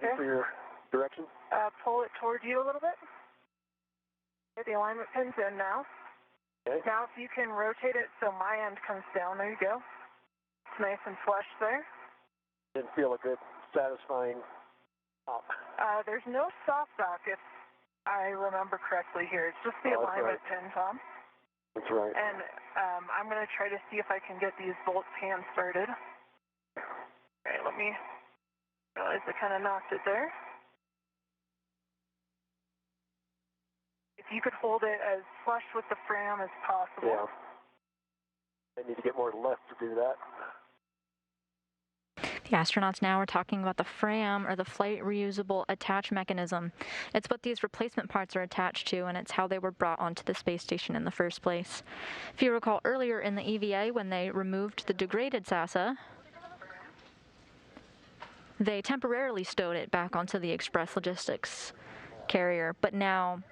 Okay. For your direction. Pull it toward you a little bit. Get the alignment pins in now. Okay. Now if you can rotate it so my end comes down, there you go. It's nice and flush there. Didn't feel a good, satisfying pop. There's no soft dock if I remember correctly here. It's just the alignment pin, Tom. That's right. And I'm going to try to see if I can get these bolts hand started. Okay, let me realize I kind of knocked it there. If you could hold it as flush with the frame as possible. Yeah. I need to get more left to do that. The astronauts now are talking about the FRAM, or the Flight Reusable Attach Mechanism. It's what these replacement parts are attached to, and it's how they were brought onto the space station in the first place. If you recall earlier in the EVA, when they removed the degraded SASA, they temporarily stowed it back onto the Express Logistics carrier, but now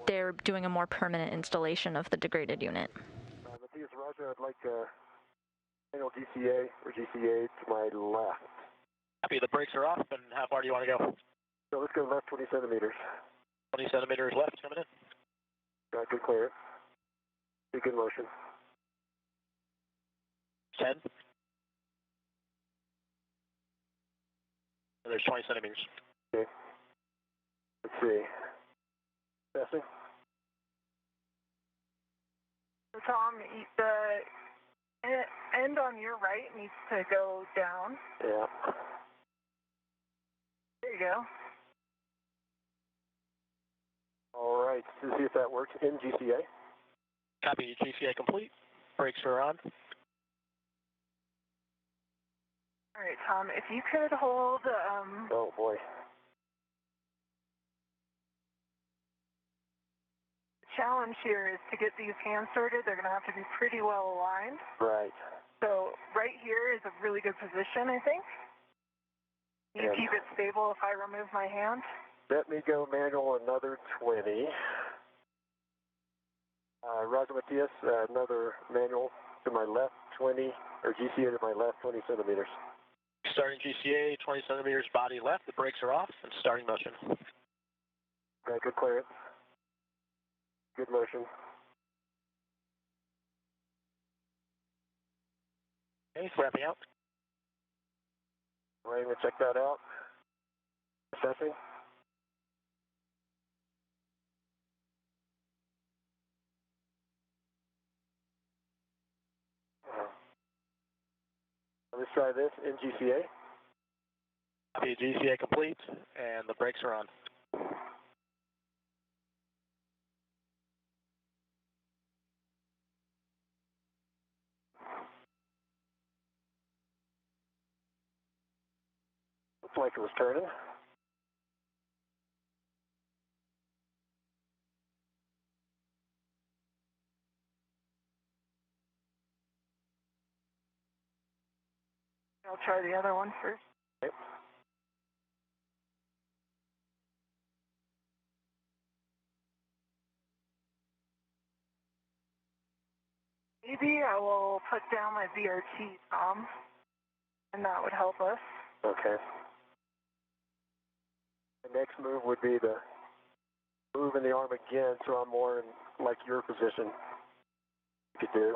they're doing a more permanent installation of the degraded unit. Matthias, Roger, I'd like manual GCA or GCA to my left. Copy, the brakes are off, and how far do you want to go? So let's go left 20 centimeters. 20 centimeters left, coming in. Got good clearance. Good motion. 10. And there's 20 centimeters. Okay. Let's see. Testing. So Tom, the end on your right needs to go down. Yeah. There you go. All right. Let's see if that works in GCA. Copy, GCA complete. Brakes are on. All right, Tom, if you could hold... Oh, boy. challenge here is to get these hand sorted. They're going to have to be pretty well aligned. Right. So right here is a really good position, I think. You keep it stable if I remove my hand. Let me go manual another 20. Roger, Matthias, another manual to my left 20, or GCA to my left 20 centimeters. Starting GCA, 20 centimeters body left. The brakes are off and starting motion. Okay, good clearance. Good motion. Okay, wrapping out. Right, I'm going to check that out. Assessing. Let's try this in GCA. Copy, GCA complete, and the brakes are on. Looks like it was turning. I'll try the other one first. Okay. Maybe I will put down my VRT, Tom, and that would help us. Okay. The next move would be to move in the arm again, so I'm more in like your position. You could do.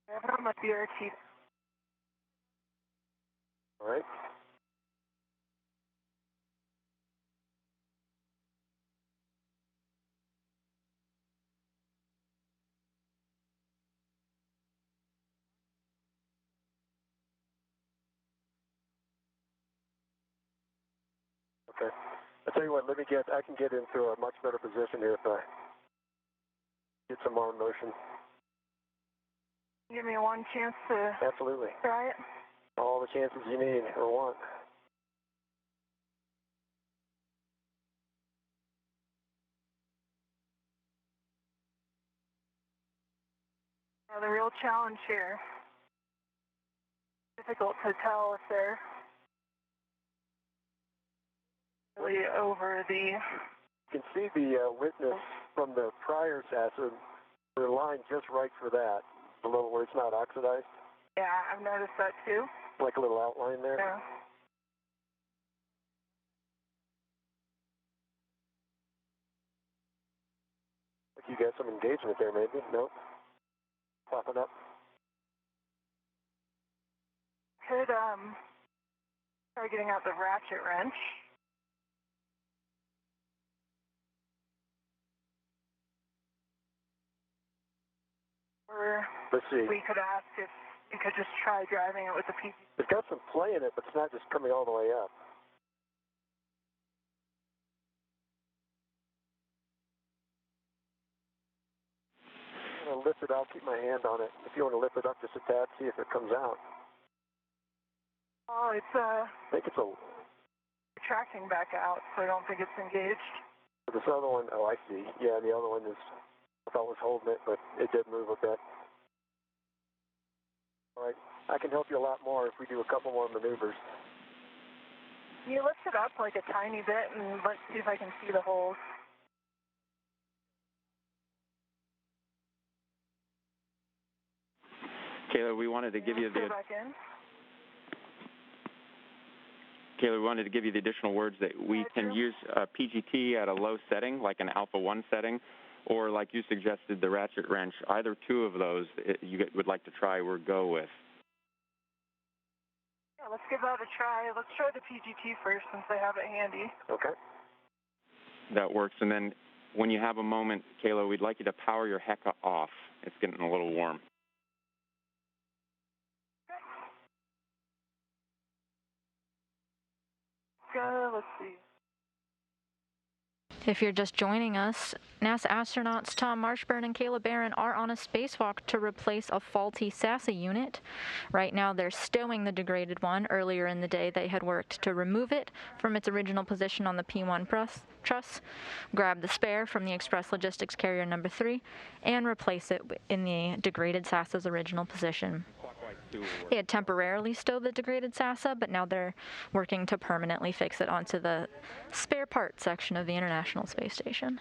I have my VRT. All right. Okay. I'll tell you what, I can get into a much better position here if I get some arm motion. Give me one chance to Absolutely. try it. All the chances you need or want. Now the real challenge here, difficult to tell if they're really over the You can see the witness from the prior SASA. They're lined just right for that, below where it's not oxidized. Yeah, I've noticed that too. Like a little outline there. Yeah. Like you got some engagement there, maybe? Nope. Popping up. Could try getting out the ratchet wrench. Or Let's see. we could ask if you could just try driving it with the PG. It's got some play in it, but it's not just coming all the way up. I'm going to lift it out, keep my hand on it. If you want to lift it up just a tad, see if it comes out. Oh, it's I think it's a... retracting back out, so I don't think it's engaged. This other one, oh, I see. Yeah, the other one is, I thought was holding it, but it did move a bit. All right, I can help you a lot more if we do a couple more maneuvers. Can you lift it up like a tiny bit and let's see if I can see the holes? Kayla, we wanted to give you the... Go back in. Kayla, we wanted to give you the additional words that we can use PGT at a low setting, like an alpha 1 setting, or like you suggested, the ratchet wrench. Either two of those you would like to try or go with. Yeah, let's give that a try. Let's try the PGT first since I have it handy. Okay. That works. And then when you have a moment, Kayla, we'd like you to power your HECA off. It's getting a little warm. Let's see. If you're just joining us, NASA astronauts Tom Marshburn and Kayla Barron are on a spacewalk to replace a faulty SASA unit. Right now, they're stowing the degraded one. Earlier in the day, they had worked to remove it from its original position on the P1 truss, grab the spare from the Express Logistics Carrier number 3, and replace it in the degraded SASA's original position. They had temporarily stowed the degraded SASA, but now they're working to permanently fix it onto the spare parts section of the International Space Station.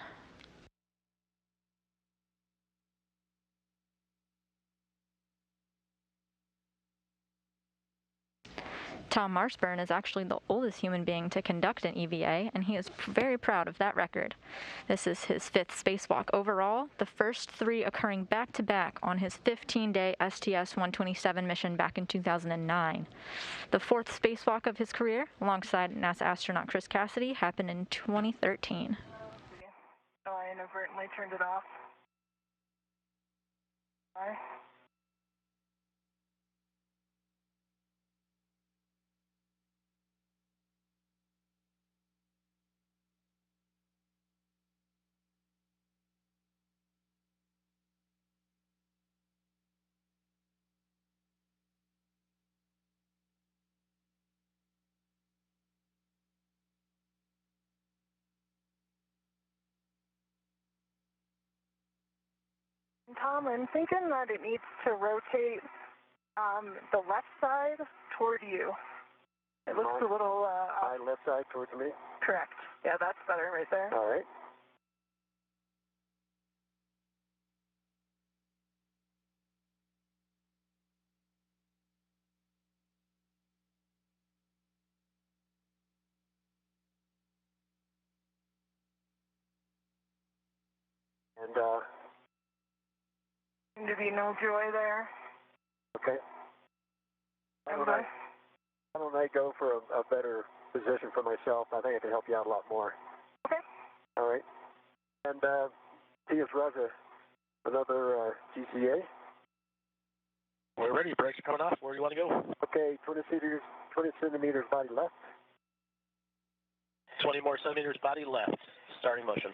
Tom Marshburn is actually the oldest human being to conduct an EVA, and he is very proud of that record. This is his 5th spacewalk overall, the first 3 occurring back-to-back on his 15-day STS-127 mission back in 2009. The 4th spacewalk of his career, alongside NASA astronaut Chris Cassidy, happened in 2013. Oh, I inadvertently turned it off. Bye. Tom, I'm thinking that it needs to rotate the left side toward you. It looks a little... My left side towards me? Correct. Yeah, that's better right there. All right. And, Seemed to be no joy there. okay. Why don't I go for a better position for myself? I think I can help you out a lot more. Okay. All right. And T.S. Raja, another GCA? We're ready. Brakes are coming off. Where do you want to go? Okay, 20 centimeters body left. 20 more centimeters body left. Starting motion.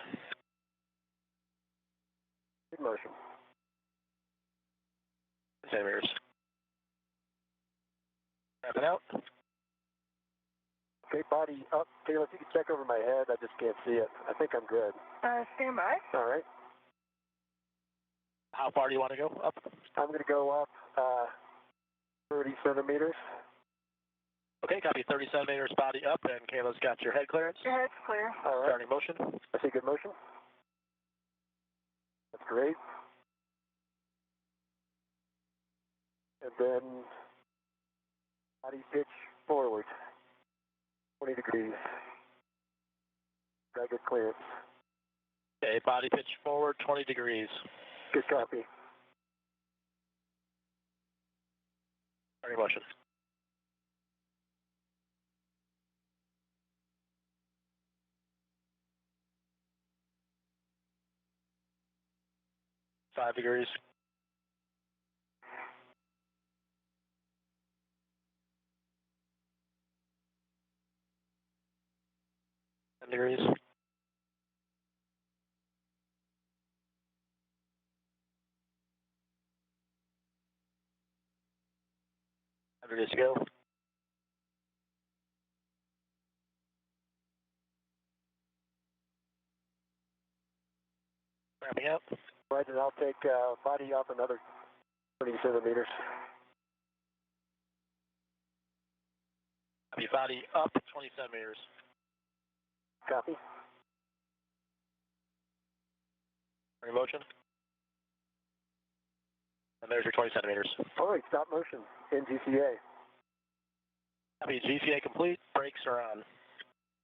Good motion. Centimeters. Wrapping out. Okay, body up. Taylor, if you can check over my head, I just can't see it. I think I'm good. Stand by. All right. How far do you want to go up? I'm going to go up 30 centimeters. Okay, copy 30 centimeters body up, and Kayla's got your head clearance. Your head's clear. All right. Starting motion. I see good motion. That's great. And then body pitch forward, 20 degrees. Got good clearance. Okay, body pitch forward, 20 degrees. Good copy. Starting motion. Five degrees. Degrees. Degrees to go. Wrapping up. Right, and I'll take body up another 20 centimeters. Copy, body up 20 centimeters. Copy. Starting motion. And there's your 20 centimeters. All right, stop motion in GCA. Copy, GCA complete. Brakes are on.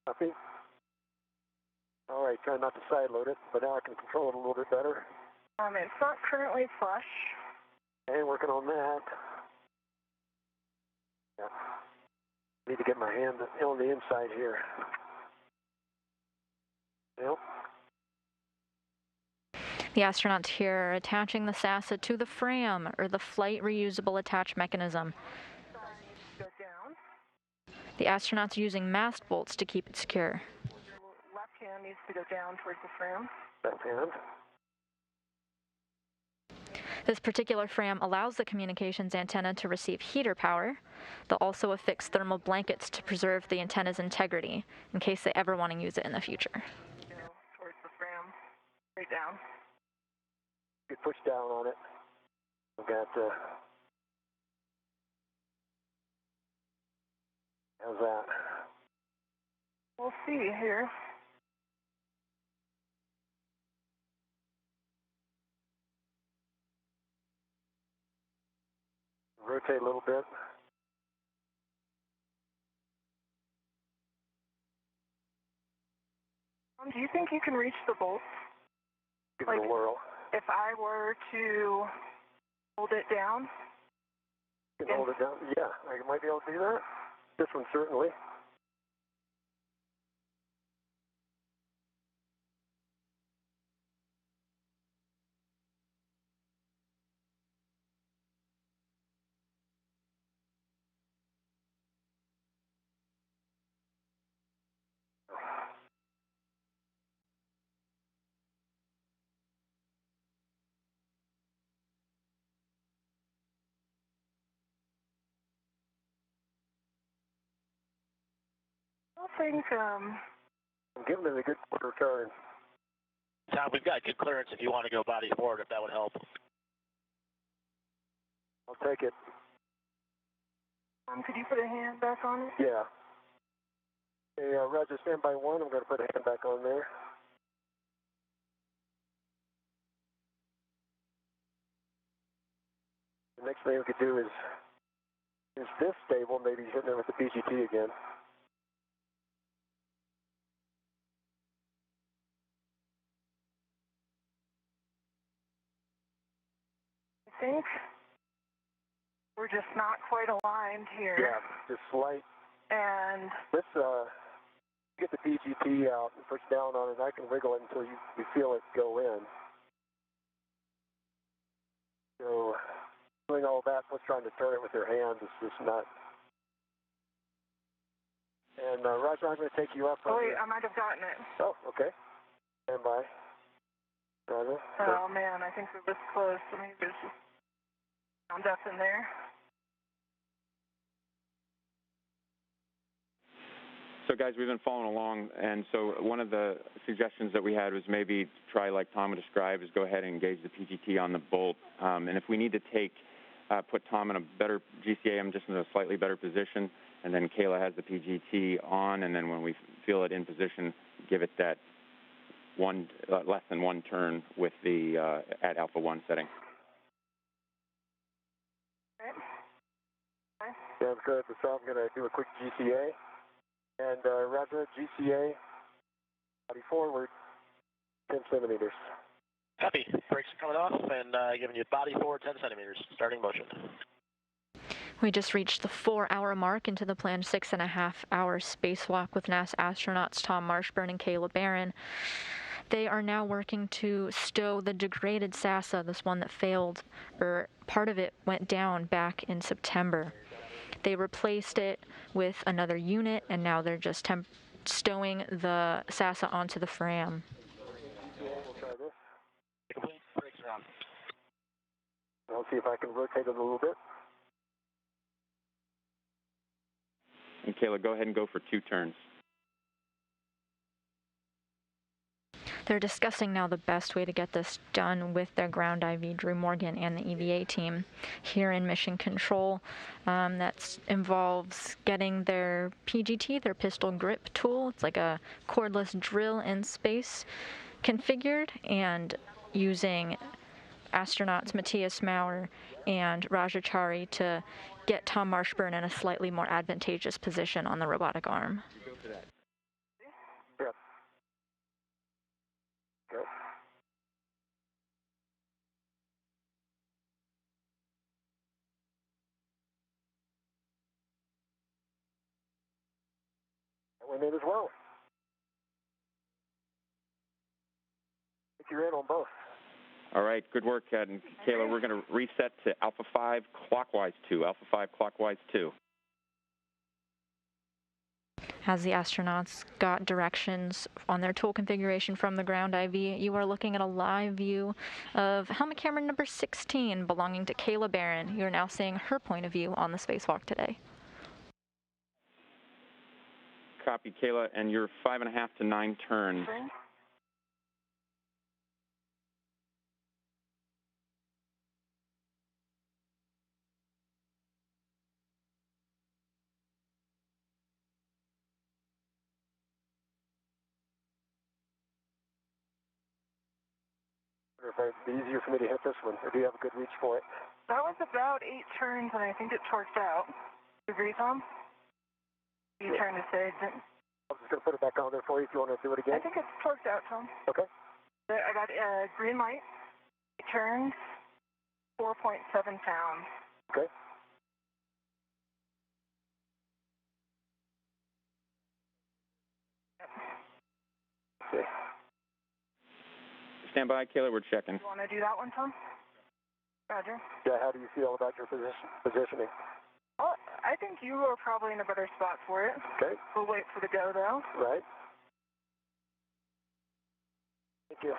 Copy. All right, try not to side load it, but now I can control it a little bit better. It's not currently flush. And working on that. Yeah. Need to get my hand on the inside here. Yep. The astronauts here are attaching the SASA to the FRAM, or the Flight Reusable Attach Mechanism. Go down. The astronauts are using mast bolts to keep it secure. Your left hand needs to go down towards the FRAM. Left hand. This particular FRAM allows the communications antenna to receive heater power. They'll also affix thermal blankets to preserve the antenna's integrity in case they ever want to use it in the future. Go towards the FRAM. Straight down. Good push down on it. We've got, how's that? We'll see here. Rotate a little bit. Do you think you can reach the bolts? Give it a whirl. If I were to hold it down? You can hold it down. Yeah, I might be able to do that. This one certainly. I think, I'm giving it a good quarter turn. Tom, we've got good clearance if you want to go body forward, if that would help. I'll take it. could you put a hand back on it? Yeah. Okay, Roger, stand by one. I'm going to put a hand back on there. The next thing we could do is this stable, maybe hitting it with the PGT again. I think we're just not quite aligned here. Yeah, just slight. And Let's get the PGT out and push down on it. I can wiggle it until you feel it go in. So doing all that, plus trying to turn it with your hands is just not. And Roger, I'm going to take you up. wait, I might have gotten it. Oh, okay. Stand by. Roger. Oh man, I think we're this close. So maybe there's just sound up in there. So guys, we've been following along, and so one of the suggestions that we had was maybe try, like Tom described, is go ahead and engage the PGT on the bolt. And if we need to put Tom in a better GCAM, just in a slightly better position, and then Kayla has the PGT on, and then when we feel it in position, give it that less than one turn with the at Alpha 1 setting. Sounds good. So I'm going to do a quick GCA. And Roger, GCA, body forward, 10 centimeters. Copy. Brakes are coming off and giving you body forward 10 centimeters. Starting motion. We just reached the 4-hour mark into the planned 6.5-hour spacewalk with NASA astronauts Tom Marshburn and Kayla Barron. They are now working to stow the degraded SASA, this one that failed, or part of it went down back in September. They replaced it with another unit, and now they're just stowing the SASA onto the FRAM. We'll try this. Complete. Brakes are on. I'll see if I can rotate it a little bit. And Kayla, go ahead and go for 2 turns. They're discussing now the best way to get this done with their ground IV, Drew Morgan, and the EVA team here in Mission Control. That involves getting their PGT, their pistol grip tool, it's like a cordless drill in space, configured, and using astronauts Matthias Maurer and Rajachari to get Tom Marshburn in a slightly more advantageous position on the robotic arm. Yep. Good. That went in as well. I think you're in on both. All right, good work, Ed. And Kayla, we're going to reset to Alpha 5 clockwise 2. Alpha 5 clockwise 2. As the astronauts got directions on their tool configuration from the ground IV, you are looking at a live view of helmet camera number 16 belonging to Kayla Barron. You're now seeing her point of view on the spacewalk today. Copy, Kayla, and your 5.5 to 9 turns. If it'd be easier for me to hit this one, or do you have a good reach for it? That was about 8 turns, and I think it torqued out. You agree, Tom? You trying to say? I'm just going to put it back on there for you if you want to do it again. I think it's torqued out, Tom. Okay. I got green light. It turned 4.7 pounds. Okay. Okay. Stand by, Kayla, we're checking. You want to do that one, Tom? Roger. Yeah, how do you feel about your positioning? Well, I think you are probably in a better spot for it. Okay. We'll wait for the go, though. Right. Thank you.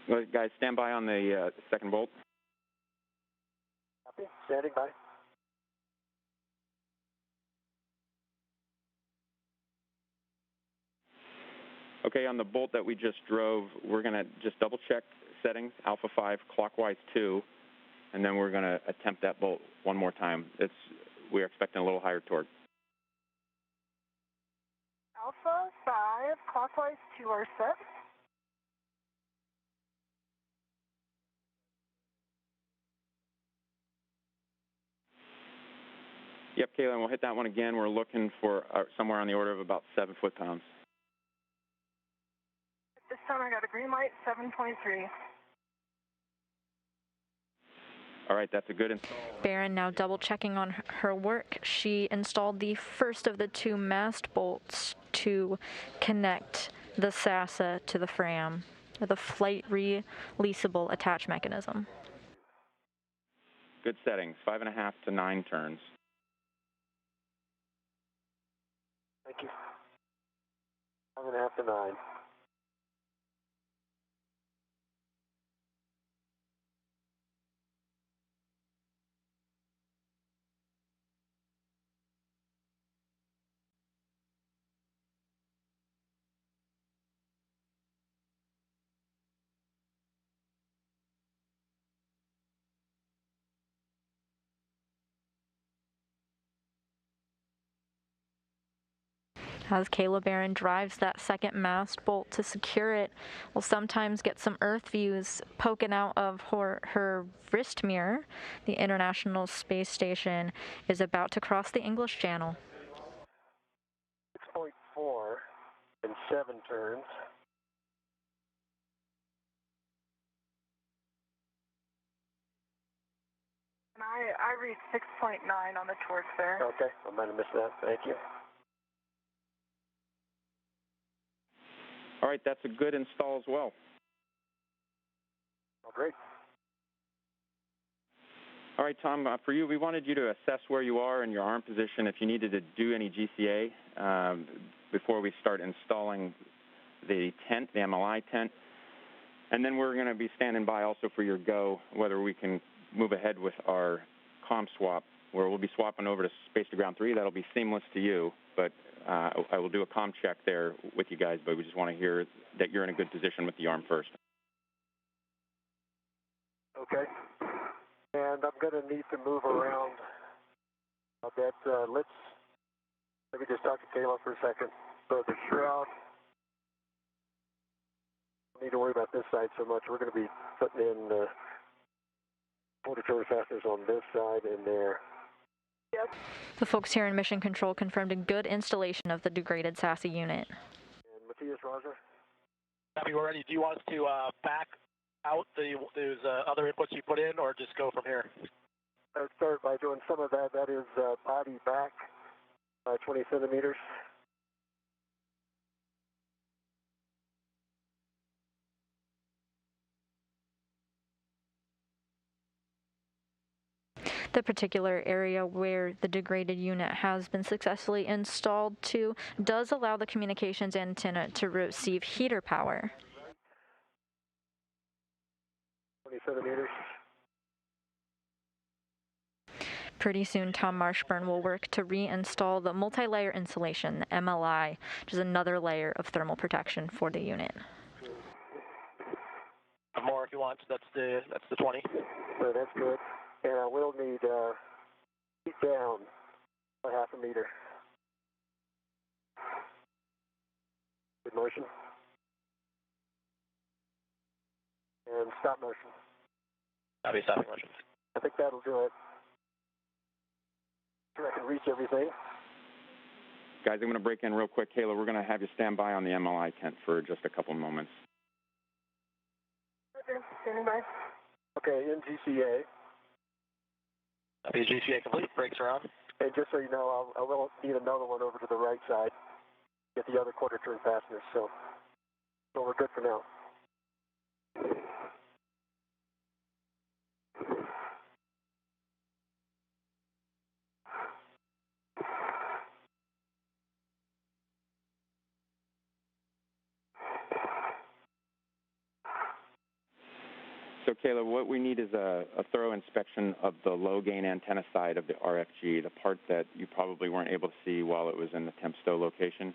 Well, guys, stand by on the second bolt. Copy. Standing by. Okay, on the bolt that we just drove, we're going to just double check settings, Alpha 5 clockwise 2, and then we're going to attempt that bolt one more time. We're expecting a little higher torque. Alpha 5 clockwise 2 are set. Yep, Kayla, and we'll hit that one again. We're looking for somewhere on the order of about 7 foot-pounds. This time I got a green light, 7.3. All right, that's a good install. Barron now double checking on her work. She installed the first of the 2 mast bolts to connect the SASA to the FRAM, or the flight releasable attach mechanism. Good settings, 5.5 to 9 turns. Thank you. 5.5 to 9. As Kayla Barron drives that second mast bolt to secure it, we'll sometimes get some Earth views poking out of her wrist mirror. The International Space Station is about to cross the English Channel. 6.4 in 7 turns. And I read 6.9 on the torque there. Okay, I might have missed that. Thank you. All right, that's a good install as well. Oh, great. All right, Tom, for you, we wanted you to assess where you are in your arm position if you needed to do any GCA before we start installing the tent, the MLI tent. And then we're going to be standing by also for your go, whether we can move ahead with our comm swap, where we'll be swapping over to Space to Ground 3. That'll be seamless to you, but I will do a comm check there with you guys, but we just want to hear that you're in a good position with the arm first. Okay. And I'm going to need to move around a bit. Let me just talk to Kayla for a second. So the shroud, don't need to worry about this side so much. We're going to be putting in motor fasteners on this side and there. Yep. The folks here in Mission Control confirmed a good installation of the degraded SASE unit. And Matthias, Roger? Copy, we're ready. Do you want us to back out those other inputs you put in, or just go from here? I'll start by doing some of that. That is body back by 20 centimeters. The particular area where the degraded unit has been successfully installed to does allow the communications antenna to receive heater power. 20 centimeters. Pretty soon, Tom Marshburn will work to reinstall the multi-layer insulation, the MLI, which is another layer of thermal protection for the unit. More if you want. That's the 20. So that's good. And I will need heat down by 0.5 meter. Good motion. And stop motion. Copy, stopping motion. I think that'll do it. Sure I can reach everything. Guys, I'm going to break in real quick. Kayla, we're going to have you stand by on the MLI tent for just a couple moments. Okay, standing by. Okay, in GCA. Copy, GCA complete. Brakes are on. And just so you know, I will need another one over to the right side. Get the other quarter turn fasteners. So we're good for now. So, Kayla, what we need is a thorough inspection of the low-gain antenna side of the RFG, the part that you probably weren't able to see while it was in the temp stow location.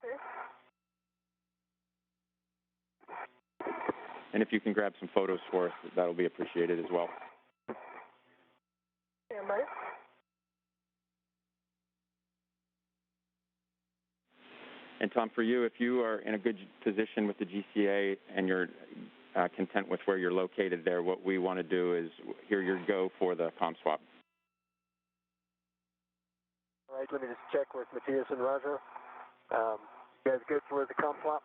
Okay. And if you can grab some photos for us, that'll be appreciated as well. Stand by. And Tom, for you, if you are in a good position with the GCA and you're content with where you're located there, what we want to do is hear your go for the comm swap. All right, let me just check with Matthias and Roger. You guys good for the comm swap?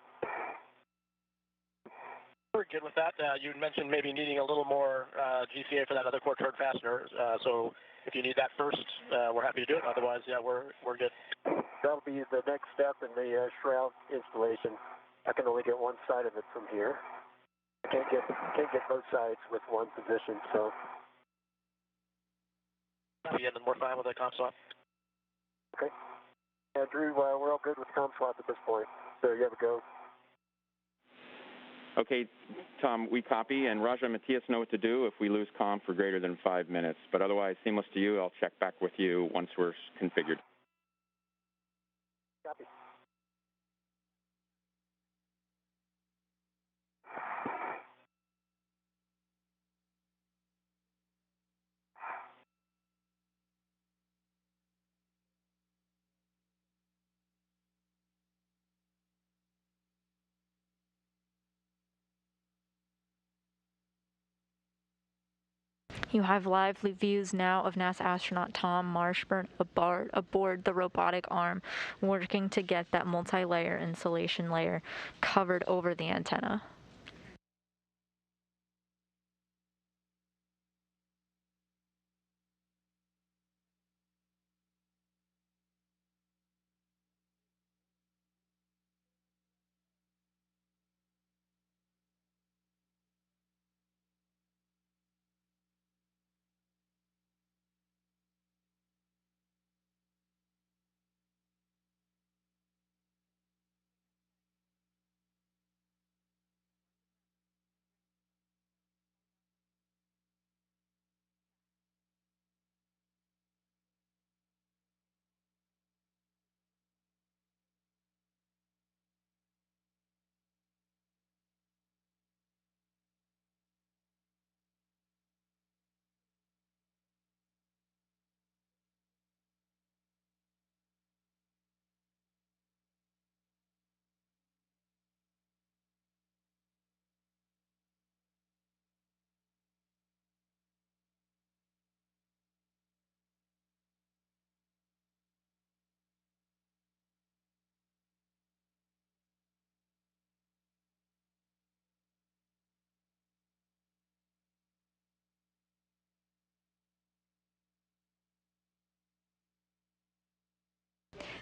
We're good with that. You mentioned maybe needing a little more GCA for that other quarter turn fastener. So if you need that first, we're happy to do it. Otherwise, yeah, we're good. That'll be the next step in the shroud installation. I can only get one side of it from here. I can't get both sides with one position, so. Yeah, then we're fine with the comm swap. Okay. Yeah, Drew, we're all good with comm swap at this point. So you have a go. Okay, Tom, we copy, and Raja and Matthias know what to do if we lose comm for greater than 5 minutes. But otherwise, seamless to you. I'll check back with you once we're configured. Copy. You have live views now of NASA astronaut Tom Marshburn aboard the robotic arm, working to get that multi-layer insulation layer covered over the antenna.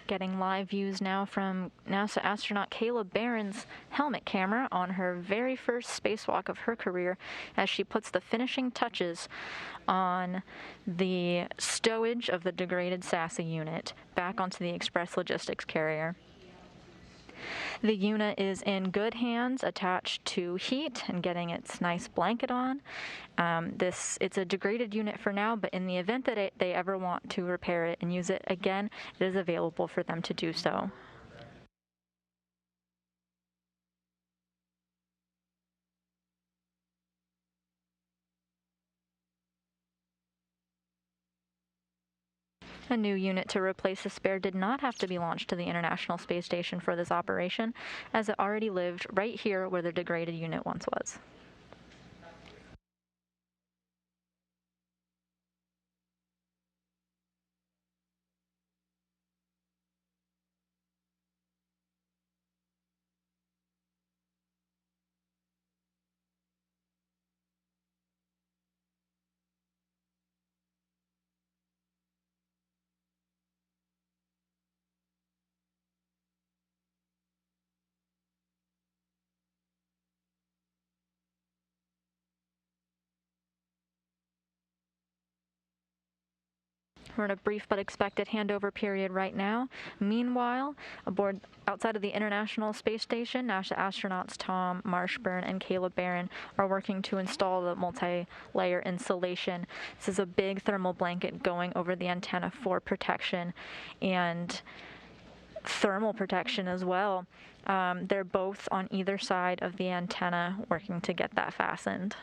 Getting live views now from NASA astronaut Caleb Barron's helmet camera on her very first spacewalk of her career as she puts the finishing touches on the stowage of the degraded SASA unit back onto the Express Logistics carrier. The unit is in good hands, attached to heat and getting its nice blanket on. It's a degraded unit for now, but in the event that they ever want to repair it and use it again, it is available for them to do so. A new unit to replace the spare did not have to be launched to the International Space Station for this operation, as it already lived right here where the degraded unit once was. We're in a brief but expected handover period right now. Meanwhile, outside of the International Space Station, NASA astronauts Tom Marshburn and Caleb Barron are working to install the multi-layer insulation. This is a big thermal blanket going over the antenna for protection and thermal protection as well. They're both on either side of the antenna working to get that fastened.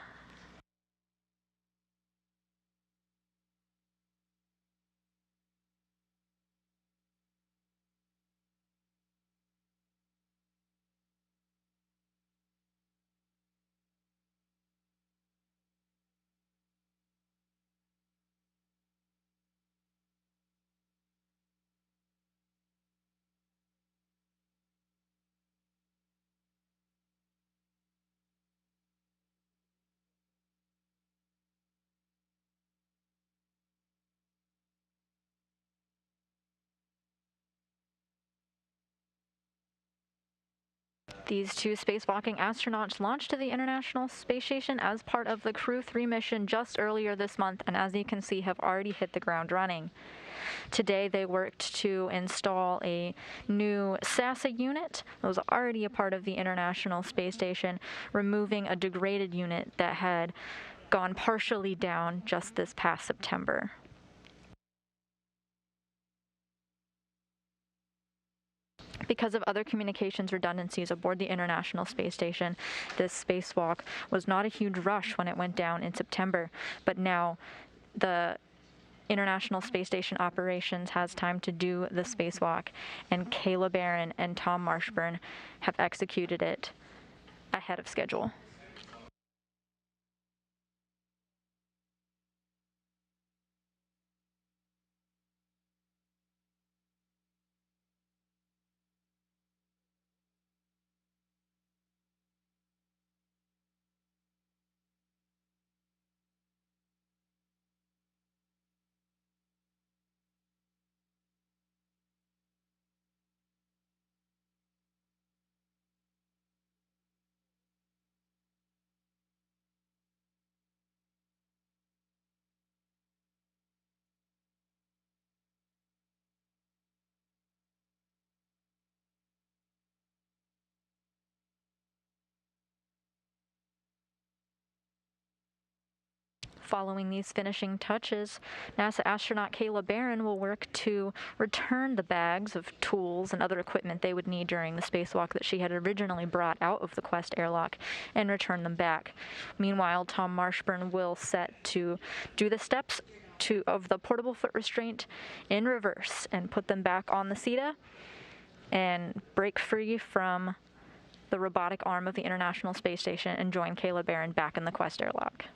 These two spacewalking astronauts launched to the International Space Station as part of the Crew 3 mission just earlier this month, and as you can see, have already hit the ground running. Today, they worked to install a new SASA unit that was already a part of the International Space Station, removing a degraded unit that had gone partially down just this past September. Because of other communications redundancies aboard the International Space Station, this spacewalk was not a huge rush when it went down in September, but now the International Space Station operations has time to do the spacewalk, and Caleb Barron and Tom Marshburn have executed it ahead of schedule. Following these finishing touches, NASA astronaut Kayla Barron will work to return the bags of tools and other equipment they would need during the spacewalk that she had originally brought out of the Quest airlock and return them back. Meanwhile, Tom Marshburn will set to do the steps of the portable foot restraint in reverse and put them back on the SETA and break free from the robotic arm of the International Space Station and join Kayla Barron back in the Quest airlock.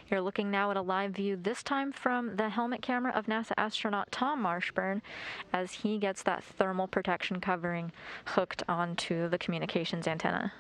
You're looking now at a live view, this time from the helmet camera of NASA astronaut Tom Marshburn as he gets that thermal protection covering hooked onto the communications antenna.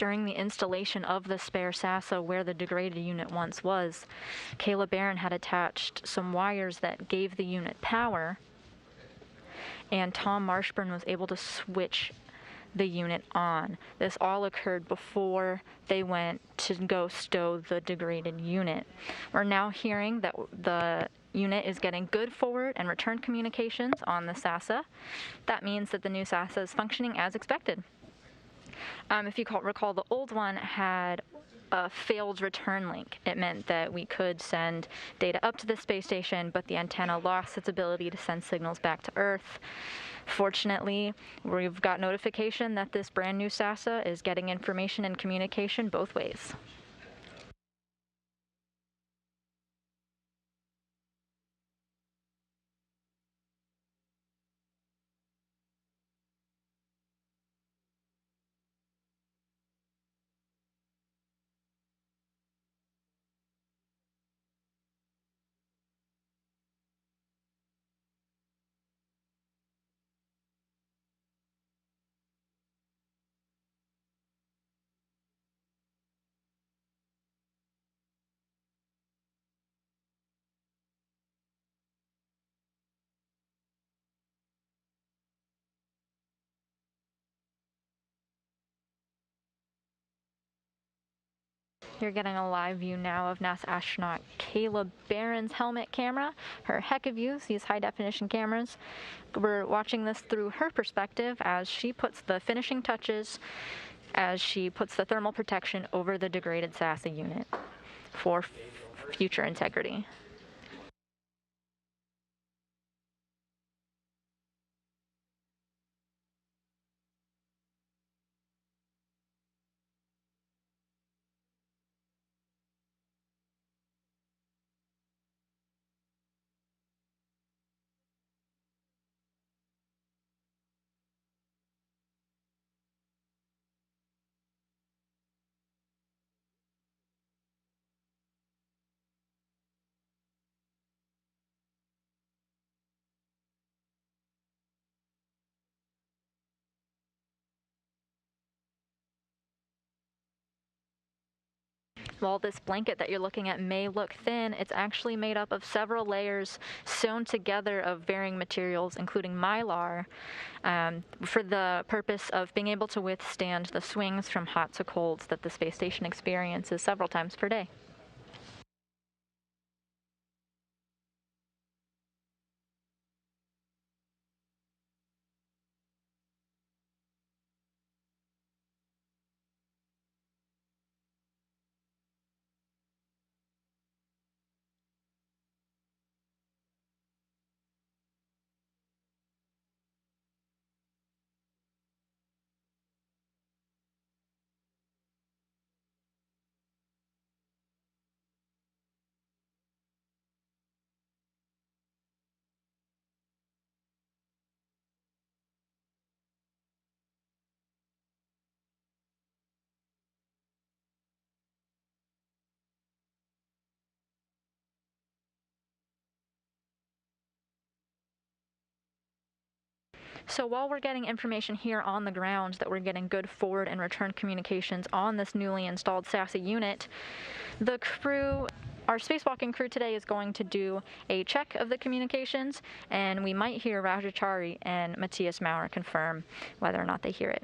During the installation of the spare SASA where the degraded unit once was, Kayla Barron had attached some wires that gave the unit power, and Tom Marshburn was able to switch the unit on. This all occurred before they went to go stow the degraded unit. We're now hearing that the unit is getting good forward and return communications on the SASA. That means that the new SASA is functioning as expected. If you recall, the old one had a failed return link. It meant that we could send data up to the space station, but the antenna lost its ability to send signals back to Earth. Fortunately, we've got notification that this brand new SASA is getting information and communication both ways. You're getting a live view now of NASA astronaut Kayla Barron's helmet camera. Her heck of use, these high-definition cameras. We're watching this through her perspective as she puts the finishing touches, as she puts the thermal protection over the degraded SASA unit for future integrity. While this blanket that you're looking at may look thin, it's actually made up of several layers sewn together of varying materials, including mylar, for the purpose of being able to withstand the swings from hot to colds that the space station experiences several times per day. So while we're getting information here on the ground that we're getting good forward and return communications on this newly installed SASA unit, the crew, our spacewalking crew today, is going to do a check of the communications, and we might hear Rajachari and Matthias Maurer confirm whether or not they hear it.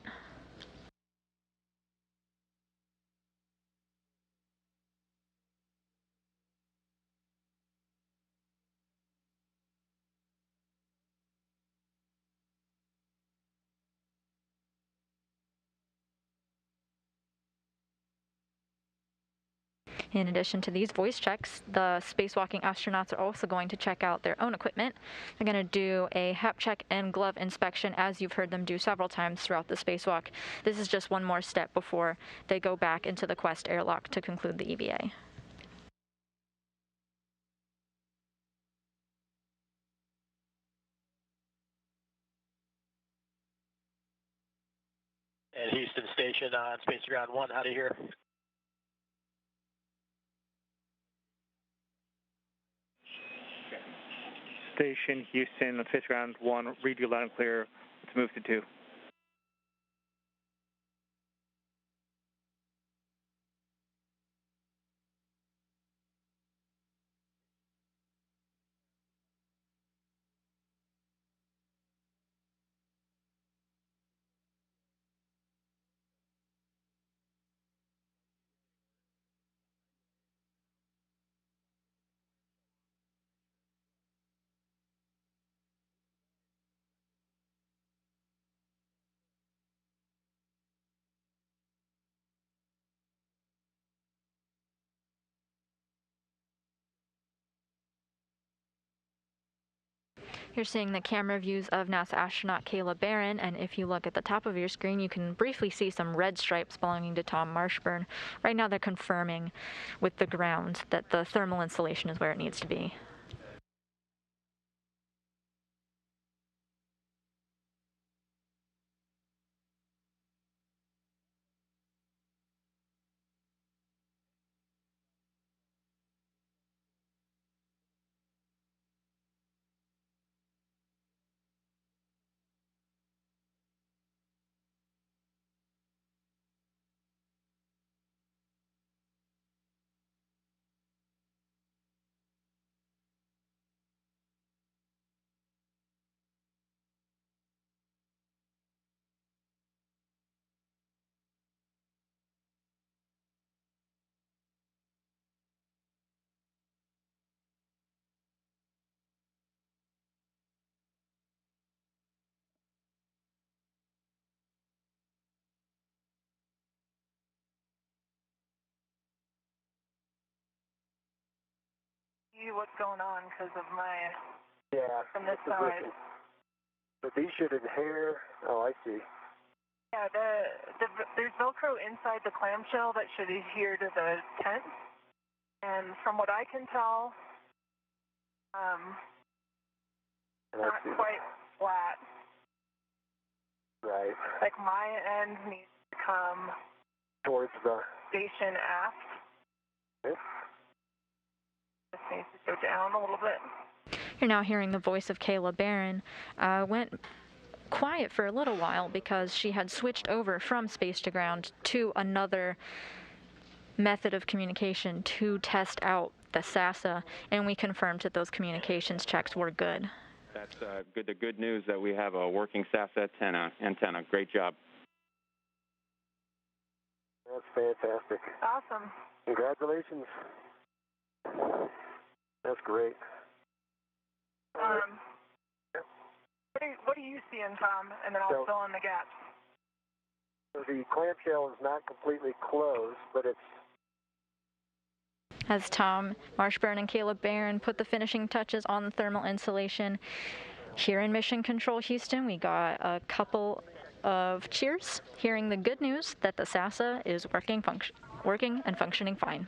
In addition to these voice checks, the spacewalking astronauts are also going to check out their own equipment. They're going to do a hap check and glove inspection, as you've heard them do several times throughout the spacewalk. This is just one more step before they go back into the Quest airlock to conclude the EVA. And Houston Station on Space Ground 1, how do you hear? Station Houston on Space Ground 1, read you loud and clear. Let's move to 2. You're seeing the camera views of NASA astronaut Kayla Barron, and if you look at the top of your screen, you can briefly see some red stripes belonging to Tom Marshburn. Right now they're confirming with the ground that the thermal insulation is where it needs to be. See what's going on because of my, from this the side. But these should adhere. Oh, I see. Yeah, there's Velcro inside the clamshell that should adhere to the tent. And from what I can tell, not quite flat. Right. Like my end needs to come towards the station aft. Okay. This needs to go down a little bit. You're now hearing the voice of Kayla Barron. Went quiet for a little while because she had switched over from space to ground to another method of communication to test out the SASA, and we confirmed that those communications checks were good. That's good. The good news that we have a working SASA antenna. Great job. That's fantastic. Awesome. Congratulations. That's great. What do you see in, Tom? And then I'll fill in the gaps. So the clamshell is not completely closed, but it's... As Tom Marshburn and Kayla Barron put the finishing touches on the thermal insulation, here in Mission Control Houston, we got a couple of cheers, hearing the good news that the SASA is working and functioning fine.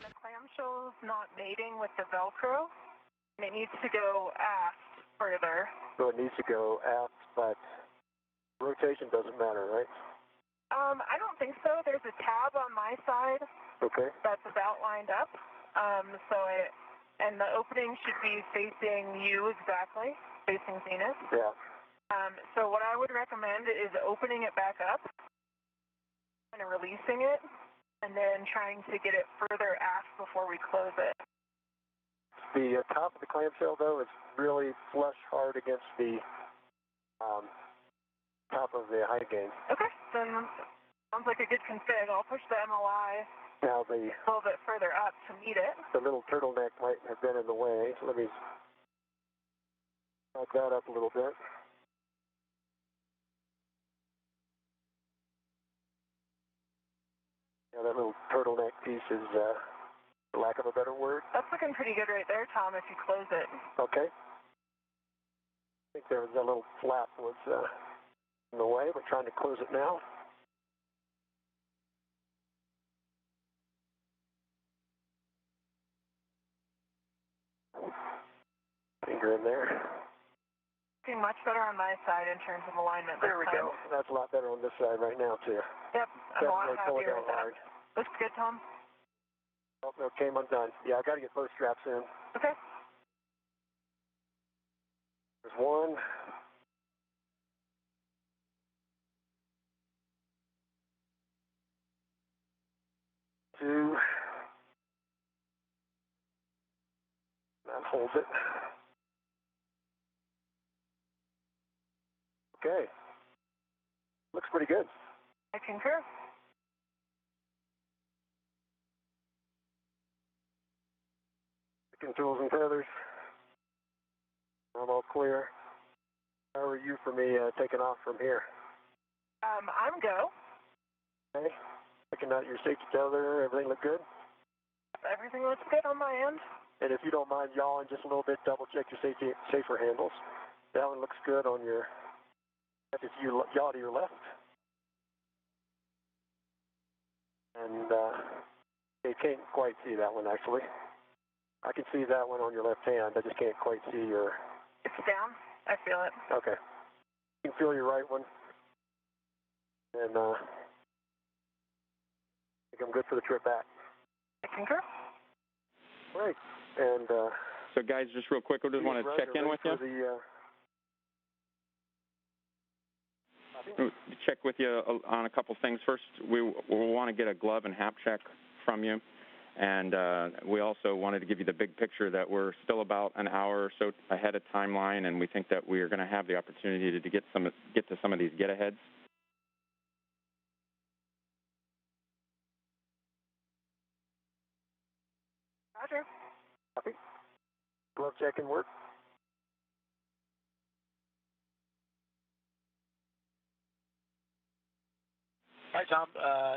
The clamshell's not mating with the Velcro, and it needs to go aft further. So it needs to go aft, but rotation doesn't matter, right? I don't think so. There's a tab on my side. Okay. That's about lined up. And the opening should be facing you exactly, facing Zenith. Yeah. So what I would recommend is opening it back up and releasing it, and then trying to get it further aft before we close it. The top of the clamshell, though, is really flush hard against the top of the high gain. Okay, then sounds like a good config. I'll push the MLI now a little bit further up to meet it. The little turtleneck might have been in the way. Let me back that up a little bit. Yeah, that little turtleneck piece is, for lack of a better word. That's looking pretty good right there, Tom, if you close it. Okay. I think there was a little flap was in the way. We're trying to close it now. Finger in there. Looking much better on my side in terms of alignment. There we go. That's a lot better on this side right now, too. Yep, I'm a lot Definitely happier with that. hard. Looks good, Tom. Oh, okay, I'm done. Yeah, I got to get both straps in. Okay. There's one. Two. That holds it. Okay. Looks pretty good. I concur. Tools and feathers. I'm all clear. How are you for me taking off from here? I'm go. Okay. Checking out your safety tether. Everything look good? Everything looks good on my end. And if you don't mind yawing just a little bit, double check your safer handles. That one looks good on your, if you yaw to your left. And you can't quite see that one actually. I can see that one on your left hand, I just can't quite see your... It's down, I feel it. Okay. You can feel your right one. And I think I'm good for the trip back. I concur. Great. And so guys, just real quick, I just want to check in with you. Check with you on a couple things. First, we want to get a glove and hap check from you. And we also wanted to give you the big picture that we're still about an hour or so ahead of timeline, and we think that we are going to have the opportunity to get to some of these get-aheads. Roger. Copy. Glove check and work. All right, Tom,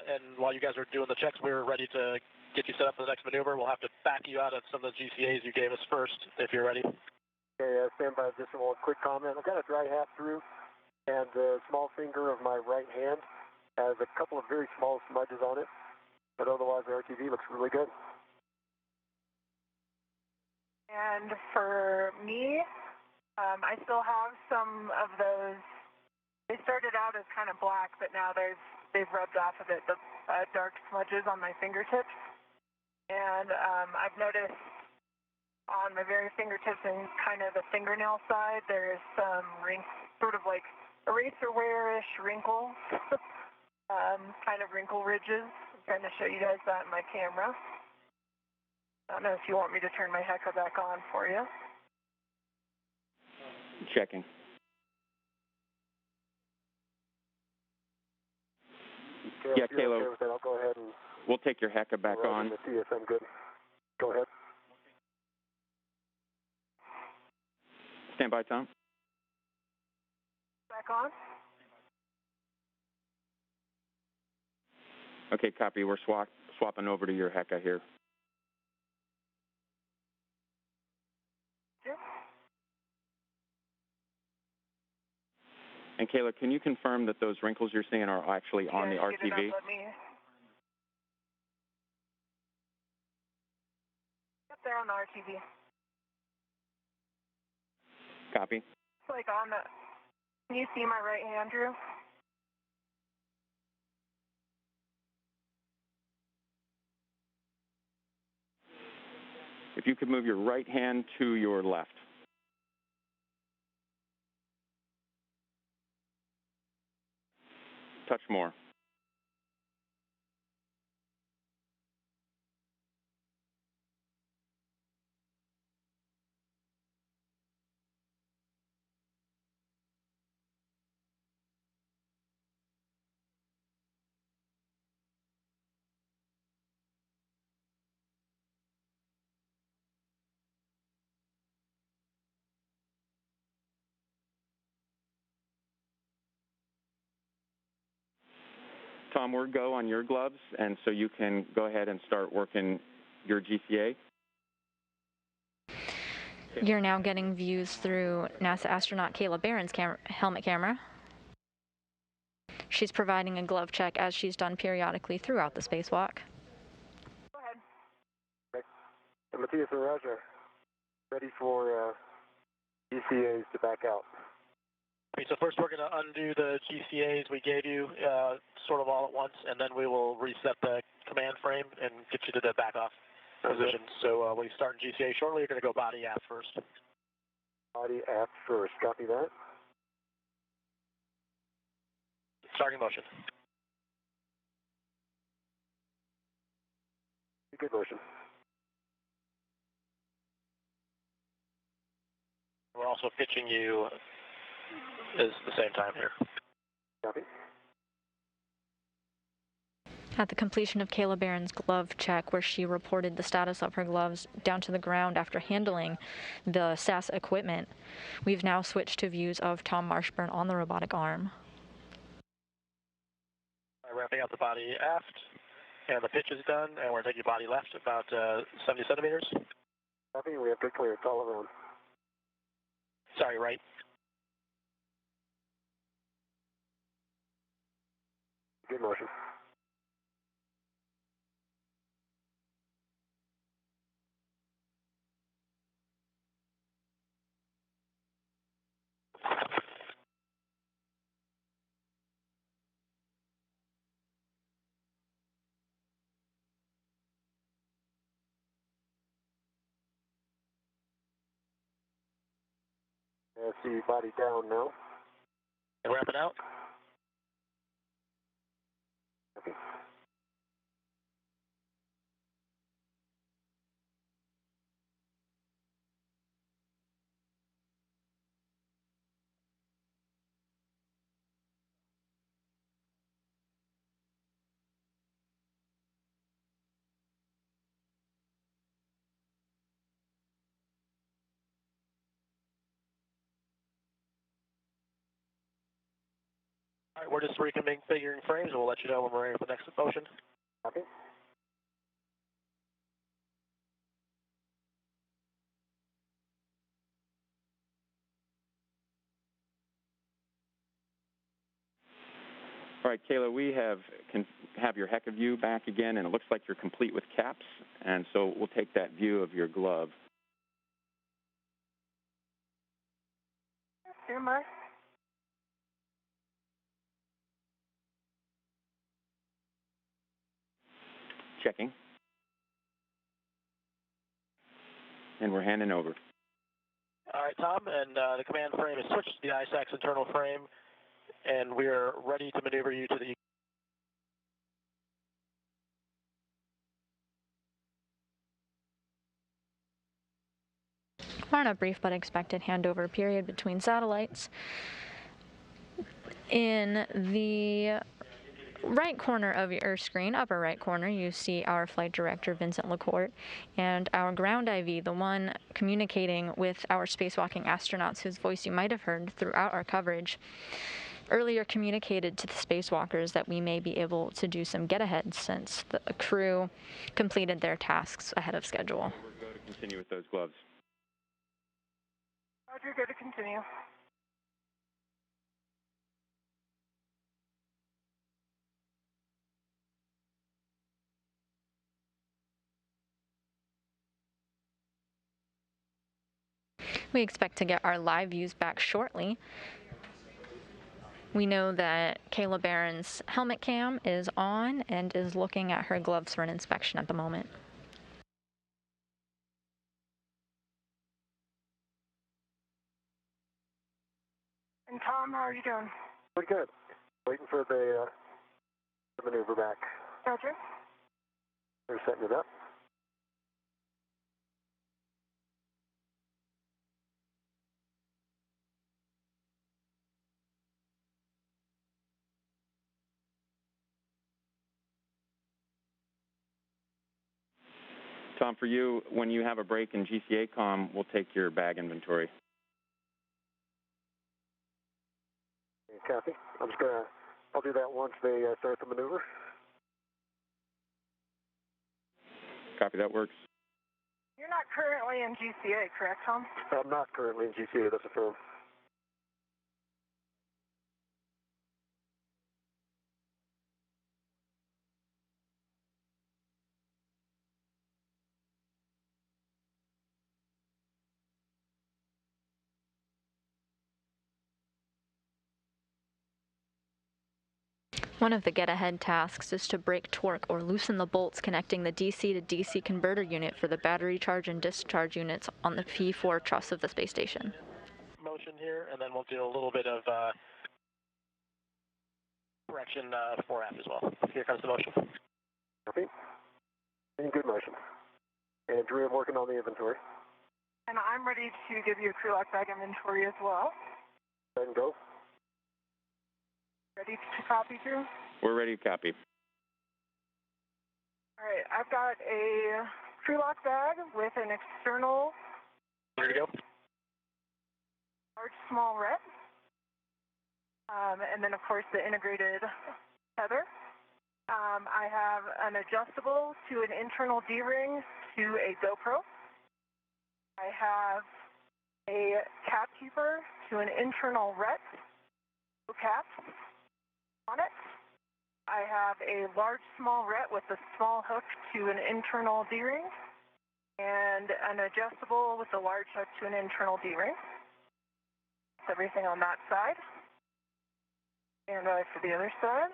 and while you guys are doing the checks, we're ready to get you set up for the next maneuver. We'll have to back you out of some of the GCAs you gave us first, if you're ready. Okay, stand by. Just one quick comment. I've got a dry half through, and the small finger of my right hand has a couple of very small smudges on it, but otherwise the RTV looks really good. And for me, I still have some of those. They started out as kind of black, but now they've rubbed off of it, the dark smudges on my fingertips. And I've noticed on my very fingertips and kind of the fingernail side, there's some sort of like eraser wear-ish wrinkles, kind of wrinkle ridges. I'm trying to show you guys that in my camera. I don't know if you want me to turn my hecker back on for you. Checking. Yeah, Caleb. Okay with that, I'll go ahead and we'll take your hecker back on. See if I'm good. Go ahead. Stand by, Tom. Back on. Okay, copy. We're swapping over to your hecker here. Sure. And Kayla, can you confirm that those wrinkles you're seeing are actually on the RTV? Yep, they're on the RTV. Copy. It's like on the... Can you see my right hand, Drew? If you could move your right hand to your left. Touch more. Tom, we're go on your gloves, and so you can go ahead and start working your GCA. You're now getting views through NASA astronaut Kayla Barron's helmet camera. She's providing a glove check as she's done periodically throughout the spacewalk. Go ahead. Okay. And Matthias and Roger, ready for GCAs to back out. Okay, so first we're going to undo the GCAs we gave you sort of all at once, and then we will reset the command frame and get you to the back-off position. So when you start in GCA shortly, you're going to go body aft first. Body aft first. Copy that. Starting motion. Good motion. We're also pitching you at the same time here. Copy. At the completion of Kayla Barron's glove check, where she reported the status of her gloves down to the ground after handling the SAS equipment, we've now switched to views of Tom Marshburn on the robotic arm. Ramping up the body aft, and the pitch is done, and we're taking body left about 70 centimeters. Copy, we have good clearance all around. Sorry, right. Good motion. I see body down now. And wrapping out. Okay. All right, we're just reconfiguring frames, and we'll let you know when we're ready for the next motion. Copy. All right, Kayla, we can have your HECA view back again, and it looks like you're complete with caps, and so we'll take that view of your glove. Here, Mark. Checking. And we're handing over. All right, Tom, and the command frame is switched to the ISX internal frame, and we're ready to maneuver you to the... We're on a brief but expected handover period between satellites. In the right corner of your screen, upper right corner, you see our flight director, Vincent LaCourte, and our ground IV, the one communicating with our spacewalking astronauts whose voice you might have heard throughout our coverage, earlier communicated to the spacewalkers that we may be able to do some get-ahead since the crew completed their tasks ahead of schedule. We're going to continue with those gloves. Roger, good to continue. We expect to get our live views back shortly. We know that Kayla Barron's helmet cam is on and is looking at her gloves for an inspection at the moment. And Tom, how are you doing? Pretty good. Waiting for the maneuver back. Roger. They're setting it up. Tom, for you, when you have a break in GCA comm, we'll take your bag inventory. Copy. I'll do that once they start the maneuver. Copy, that works. You're not currently in GCA, correct, Tom? I'm not currently in GCA, that's affirmed. One of the get-ahead tasks is to break torque or loosen the bolts connecting the DC to DC converter unit for the battery charge and discharge units on the P4 truss of the space station. Motion here, and then we'll do a little bit of correction before after as well. Here comes the motion. Copy. In good motion. And Drew, I'm working on the inventory. And I'm ready to give you a crew lock bag inventory as well. Go ahead and go. Ready to copy, Drew? We're ready to copy. All right, I've got a crew lock bag with an external Here we go. large, small ret. And then, of course, the integrated tether. I have an adjustable to an internal D-ring to a GoPro. I have a cap keeper to an internal ret, cap on it. I have a large small ret with a small hook to an internal D-ring, and an adjustable with a large hook to an internal D-ring. That's everything on that side. And for the other side.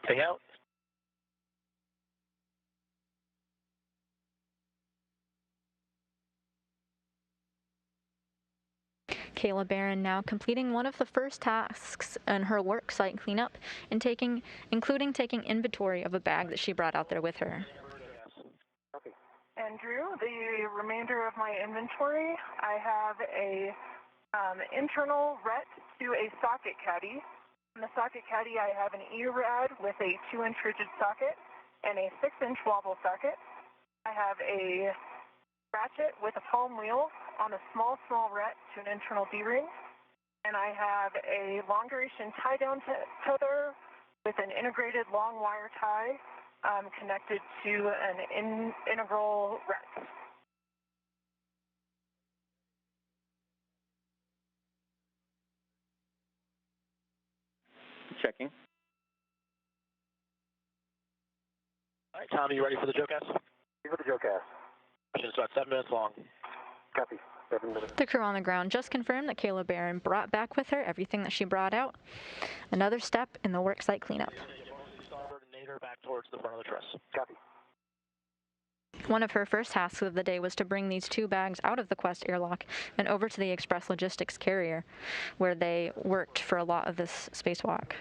Take out. Kayla Barron now completing one of the first tasks in her work site cleanup and including taking inventory of a bag that she brought out there with her. And Drew, the remainder of my inventory, I have a internal ret to a socket caddy. In the socket caddy, I have an E-rad with a 2-inch rigid socket and a 6-inch wobble socket. I have a ratchet with a palm wheel on a small ret to an internal D-ring. And I have a long-duration tie-down tether with an integrated long wire tie connected to an integral ret. Checking. All right, Tom, are you ready for the Joe cast? Ready for the Joe cast. It's about 7 minutes long. Copy. 7 minutes. The crew on the ground just confirmed that Kayla Barron brought back with her everything that she brought out. Another step in the worksite cleanup. Starboard and nadir back towards the front of the truss. Copy. One of her first tasks of the day was to bring these 2 bags out of the Quest airlock and over to the Express Logistics carrier, where they worked for a lot of this spacewalk.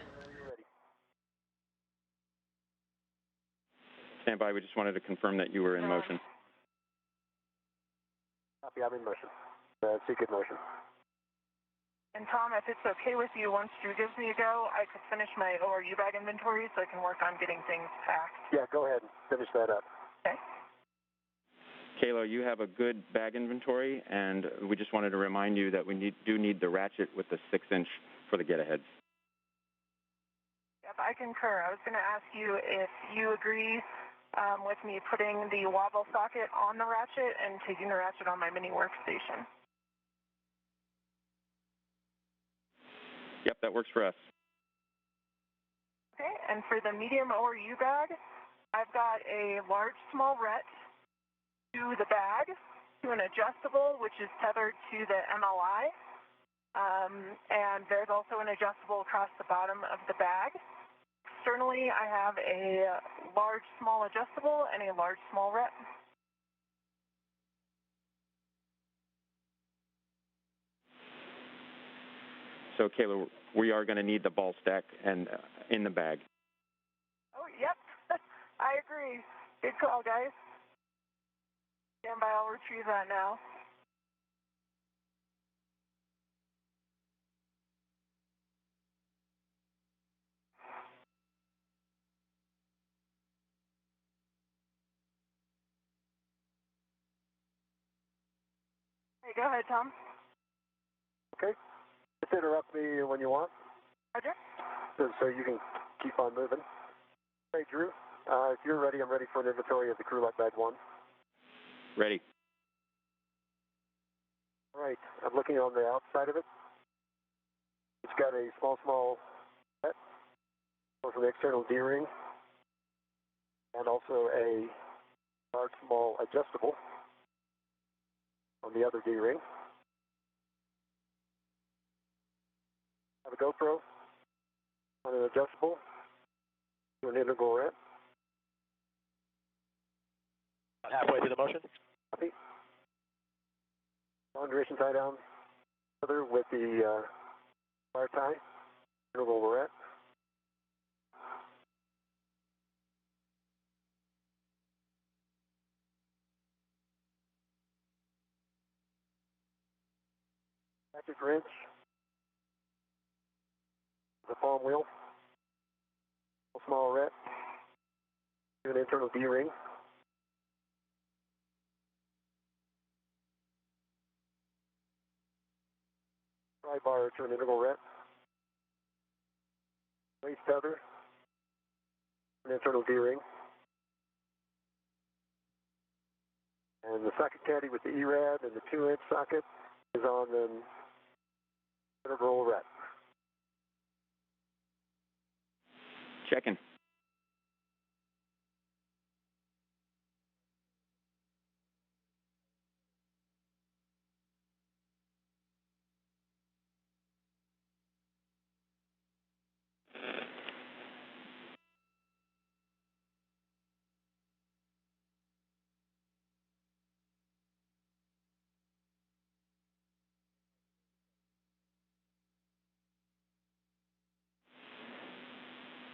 Stand by. We just wanted to confirm that you were in motion. Copy. I'm in motion. Seek in motion. And Tom, if it's okay with you, once Drew gives me a go, I could finish my ORU bag inventory so I can work on getting things packed. Yeah, go ahead and finish that up. Okay. Kayla, you have a good bag inventory, and we just wanted to remind you that we do need the ratchet with the 6-inch for the get-aheads. Yep, I concur. I was going to ask you if you agree with me putting the wobble socket on the ratchet and taking the ratchet on my mini workstation. Yep, that works for us. Okay, and for the medium ORU bag, I've got a large small ret to the bag, to an adjustable, which is tethered to the MLI. And there's also an adjustable across the bottom of the bag. Externally, I have a large small adjustable and a large small ret. So, Kayla, we are going to need the ball stack and in the bag. Oh, yep. I agree. Good call, guys. Stand by, I'll retrieve that now. Hey, go ahead, Tom. Okay. Just interrupt me when you want. Roger. So you can keep on moving. Hey, Drew, if you're ready, I'm ready for an inventory of the crew light bag 1. Ready. All right, I'm looking on the outside of it. It's got a small set from the external D-ring and also a large small adjustable on the other D-ring. Have a GoPro on an adjustable to an integral ret. About halfway through the motion. Copy. Long duration tie down tether with the wire tie, integral ret. Ratchet wrench, the palm wheel, a small ret, to an internal D-ring. Pry bar to an integral ret. Waist tether an internal D-ring. And the socket caddy with the ERAD and the 2-inch socket is on the integral ret. Checking.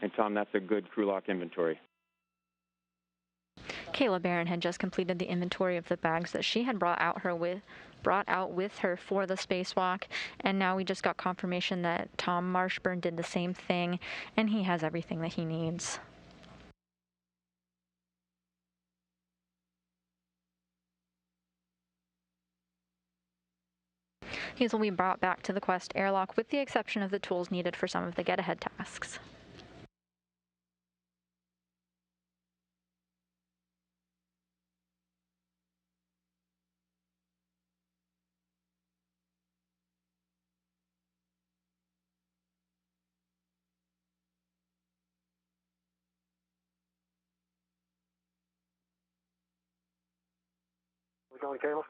And Tom, that's a good crew lock inventory. Kayla Barron had just completed the inventory of the bags that she had brought out with her for the spacewalk, and now we just got confirmation that Tom Marshburn did the same thing, and he has everything that he needs. These will be brought back to the Quest airlock with the exception of the tools needed for some of the get-ahead tasks. We going, Kayla?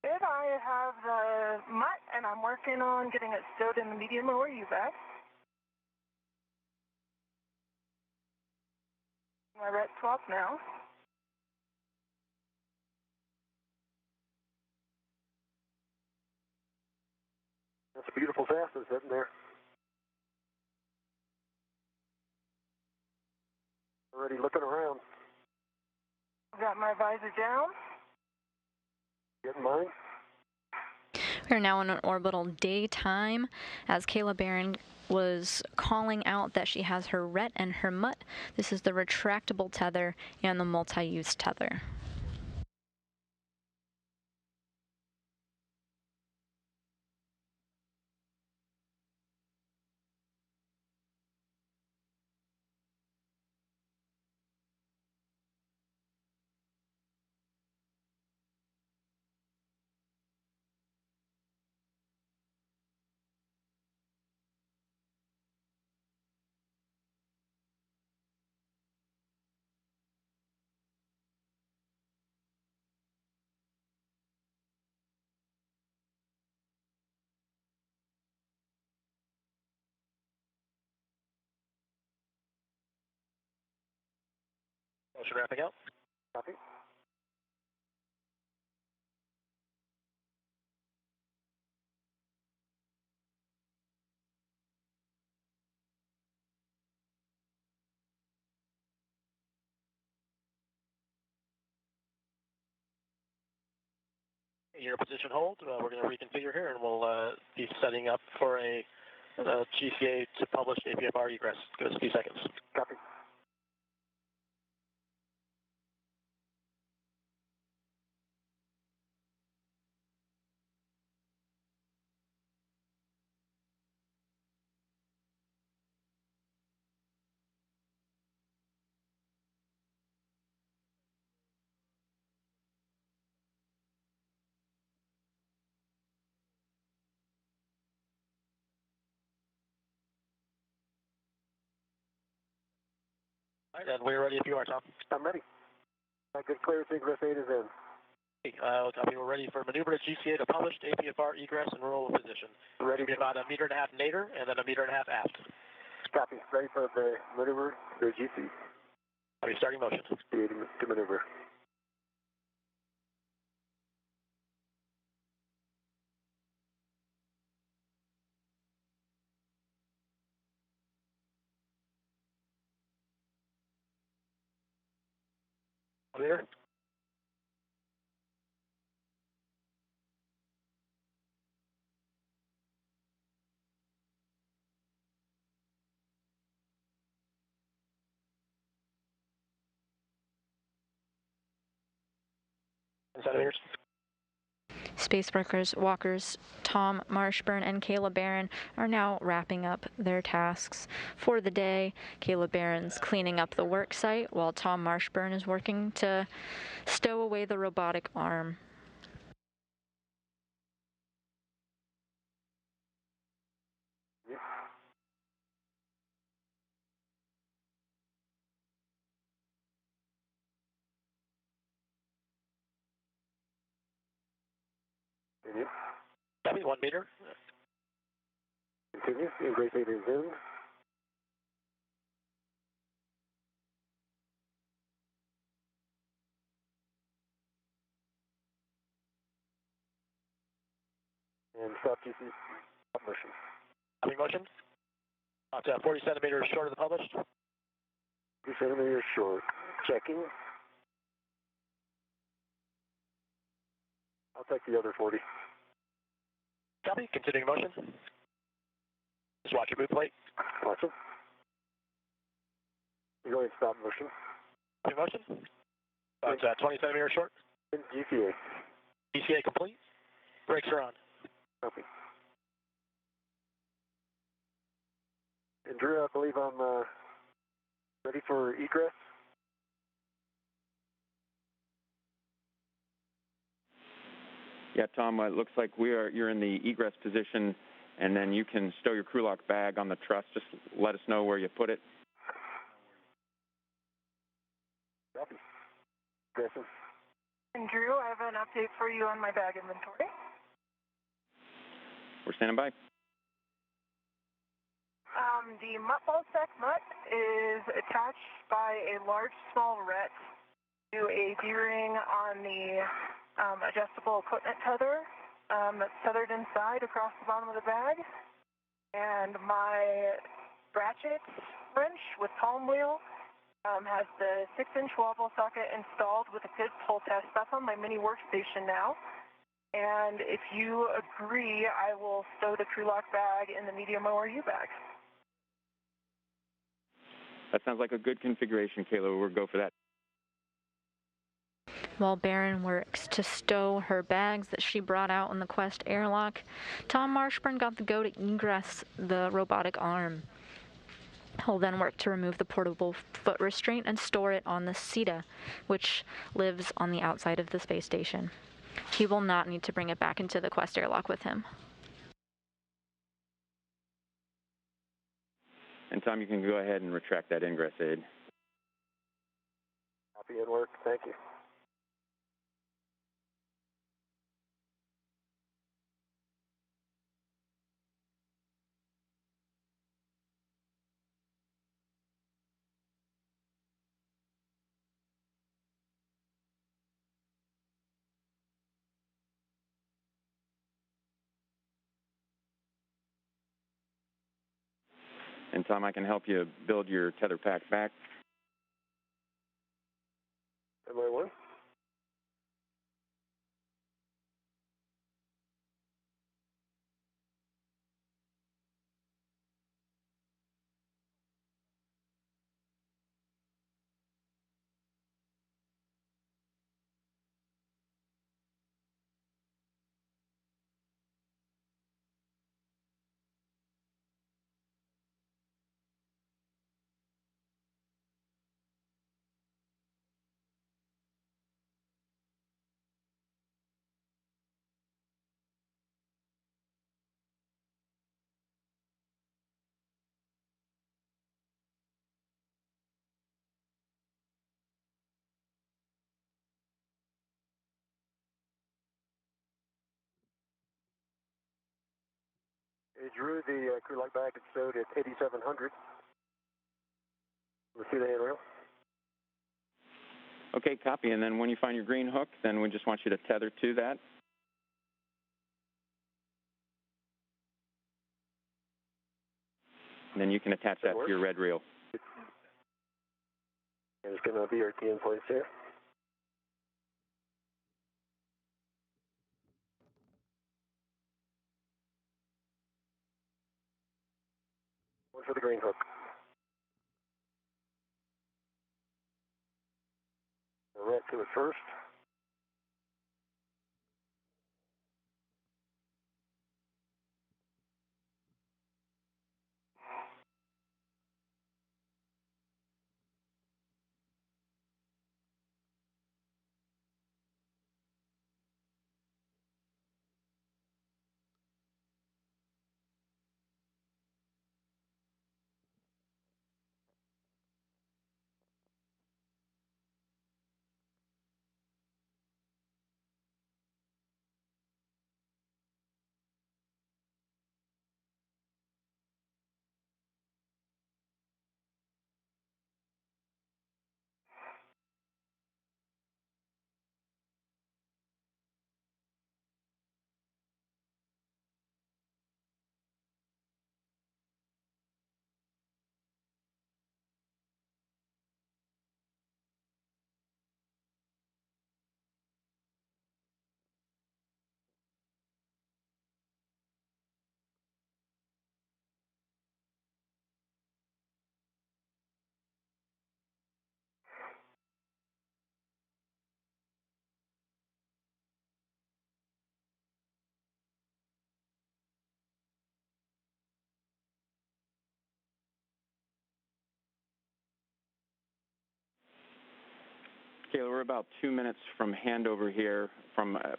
Good. I have the mutt, and I'm working on getting it stowed in the medium lower U bag. My ret swap now. That's a beautiful fastness, isn't there? Already looking around. Got my visor down. Getting mine. We are now in an orbital daytime as Kayla Barron was calling out that she has her ret and her mutt. This is the retractable tether and the multi-use tether. Motion wrapping out. Copy. Your position hold. We're going to reconfigure here, and we'll be setting up for a GCA to publish APFR egress. Give us a few seconds. Copy. All right, and we're ready if you are, Tom. I'm ready. My good clearance egress 8 is in. Copy. We're ready for maneuver to GCA to published APFR egress and roll position. Ready. Be about 1.5 meters nadir and then 1.5 meters aft. Copy. Ready for the maneuver to GC. Copy. Starting motion. To maneuver. Clear. Centimeters. Walkers Tom Marshburn and Kayla Barron are now wrapping up their tasks for the day. Kayla Barron's cleaning up the work site while Tom Marshburn is working to stow away the robotic arm. Continue. Copy, 1 meter. Continue. Embrace 8 is in. And stop GC. Stop motion. Copy motion. About 40 centimeters short of the published. 40 centimeters short. Checking. I'll take the other 40. Copy, continuing motion. Just watch your boot plate. Watch it. You're going to stop motion. Copy motion. About 20 centimeters short. And GCA. GCA complete. Brakes are on. Copy. And Drew, I believe I'm ready for egress. Yeah, Tom, it looks like you're in the egress position, and then you can stow your crew lock bag on the truss. Just let us know where you put it. Copy. Aggressive. And Drew, I have an update for you on my bag inventory. We're standing by. The mutt ball stack mutt is attached by a large small ret to a D-ring on the adjustable equipment tether that's tethered inside across the bottom of the bag. And my ratchet wrench with palm wheel has the 6-inch wobble socket installed with a PID pull test. That's on my mini workstation now. And if you agree, I will stow the crew lock bag in the medium ORU bag. That sounds like a good configuration, Kayla. We'll go for that. While Barron works to stow her bags that she brought out in the Quest airlock, Tom Marshburn got the go to egress the robotic arm. He'll then work to remove the portable foot restraint and store it on the SETA, which lives on the outside of the space station. He will not need to bring it back into the Quest airlock with him. And Tom, you can go ahead and retract that ingress aid. Copy and work. Thank you. And Tom, I can help you build your tether pack back. MI1. Hey, Drew, the crew lock bag is stowed at 8,700. Let's see the handrail. Okay, copy. And then when you find your green hook, then we just want you to tether to that. And then you can attach that to your red reel. There's going to be our key in place here. One for the green hook. Right to it first. Kayla, we're about 2 minutes from handover here, from a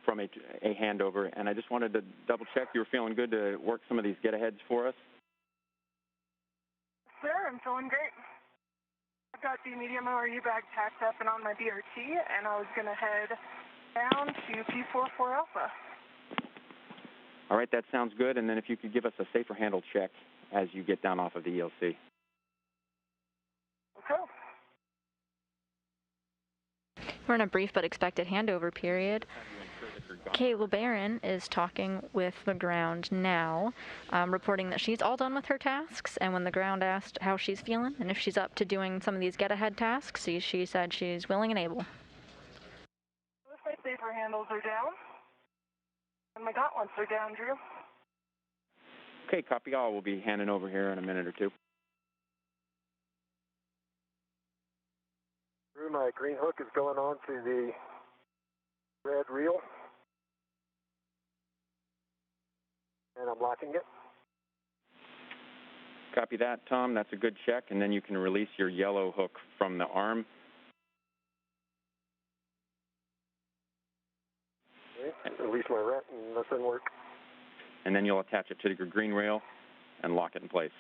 handover, and I just wanted to double check you were feeling good to work some of these get-aheads for us. Sir, I'm feeling great. I've got the medium ORU bag packed up and on my BRT, and I was going to head down to P44 Alpha. All right, that sounds good. And then if you could give us a safer handle check as you get down off of the ELC. Okay. We're in a brief but expected handover period. Kate LeBaron is talking with the ground now, reporting that she's all done with her tasks, and when the ground asked how she's feeling and if she's up to doing some of these get-ahead tasks, she said she's willing and able. Both my safer handles are down, and my gauntlets are down, Drew. Okay, copy all. We'll be handing over here in a minute or two. Drew, my green hook is going on to the red reel, and I'm locking it. Copy that, Tom. That's a good check. And then you can release your yellow hook from the arm. Okay. Release my rat and nothing work. And then you'll attach it to your green rail and lock it in place.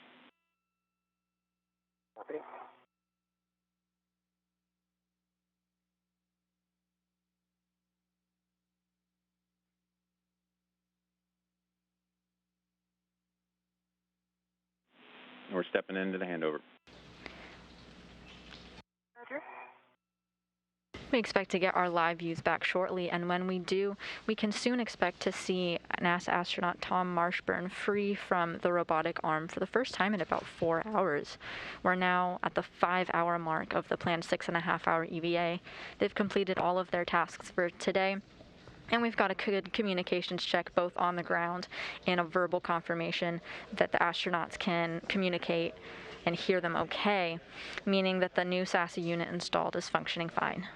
Copy. We're stepping into the handover. Roger. We expect to get our live views back shortly, and when we do, we can soon expect to see NASA astronaut Tom Marshburn free from the robotic arm for the first time in about 4 hours. We're now at the 5-hour mark of the planned 6.5-hour EVA. They've completed all of their tasks for today, and we've got a good communications check both on the ground and a verbal confirmation that the astronauts can communicate and hear them okay, meaning that the new SASA unit installed is functioning fine.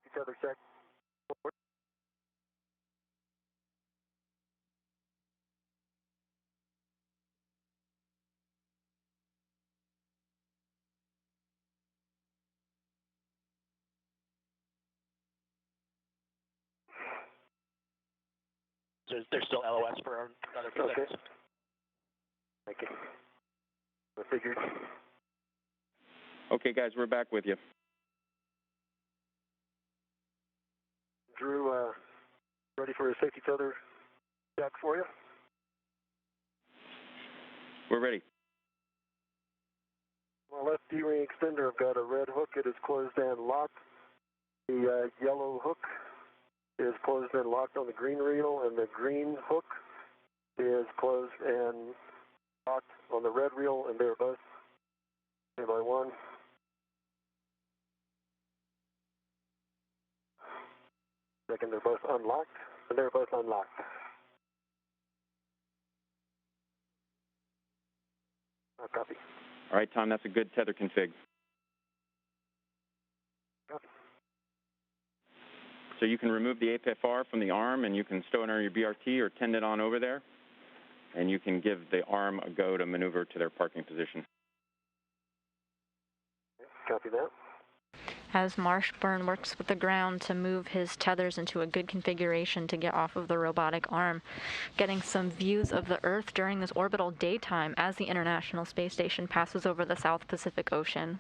Each other check. There's still LOS for another few Okay. seconds. Thank you. I figured. Okay, guys, we're back with you. Drew, ready for a safety tether check for you? We're ready. My left D-ring extender, I've got a red hook. It is closed and locked. The yellow hook is closed and locked on the green reel, and the green hook is closed and locked on the red reel, and they're both one by one. Second, they're both unlocked, and they're both unlocked. I'll copy. All right, Tom, that's a good tether config. Copy. So you can remove the APFR from the arm, and you can stow it on your BRT or tend it on over there, and you can give the arm a go to maneuver to their parking position. Copy that. As Marshburn works with the ground to move his tethers into a good configuration to get off of the robotic arm, getting some views of the Earth during this orbital daytime as the International Space Station passes over the South Pacific Ocean.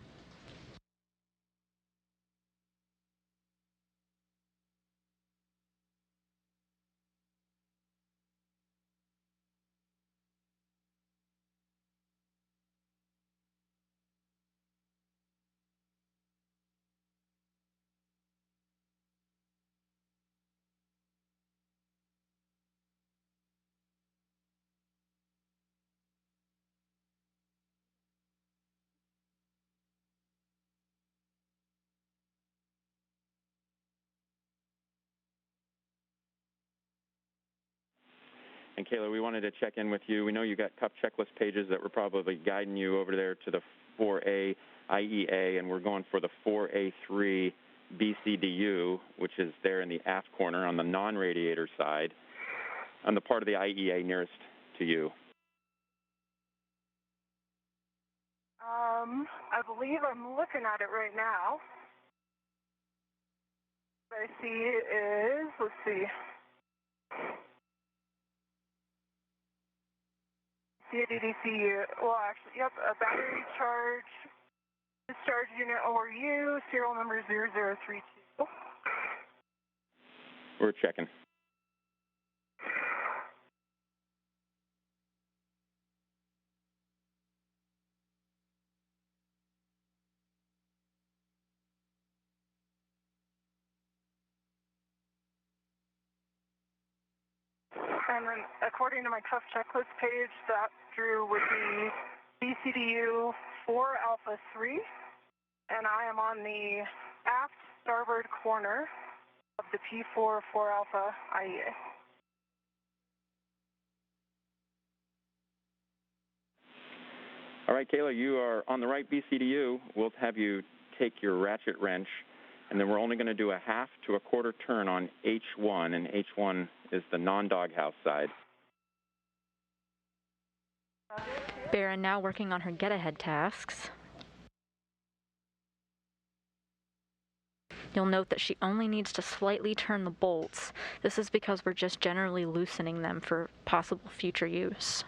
And Kayla, we wanted to check in with you. We know you got CUP checklist pages that were probably guiding you over there to the 4A IEA, and we're going for the 4A3 BCDU, which is there in the aft corner on the non-radiator side, on the part of the IEA nearest to you. I believe I'm looking at it right now. What I see is, let's see. CADDC, well actually, yep, a battery charge, discharge unit ORU, serial number 0032. We're checking. And then according to my CUF checklist page, that drew would be BCDU 4 Alpha 3, and I am on the aft starboard corner of the P4 4 Alpha IEA. All right, Kayla, you are on the right BCDU. We'll have you take your ratchet wrench, and then we're only going to do a half to a quarter turn on H1, and H1 is the non-doghouse side. Barron now working on her get-ahead tasks. You'll note that she only needs to slightly turn the bolts. This is because we're just generally loosening them for possible future use.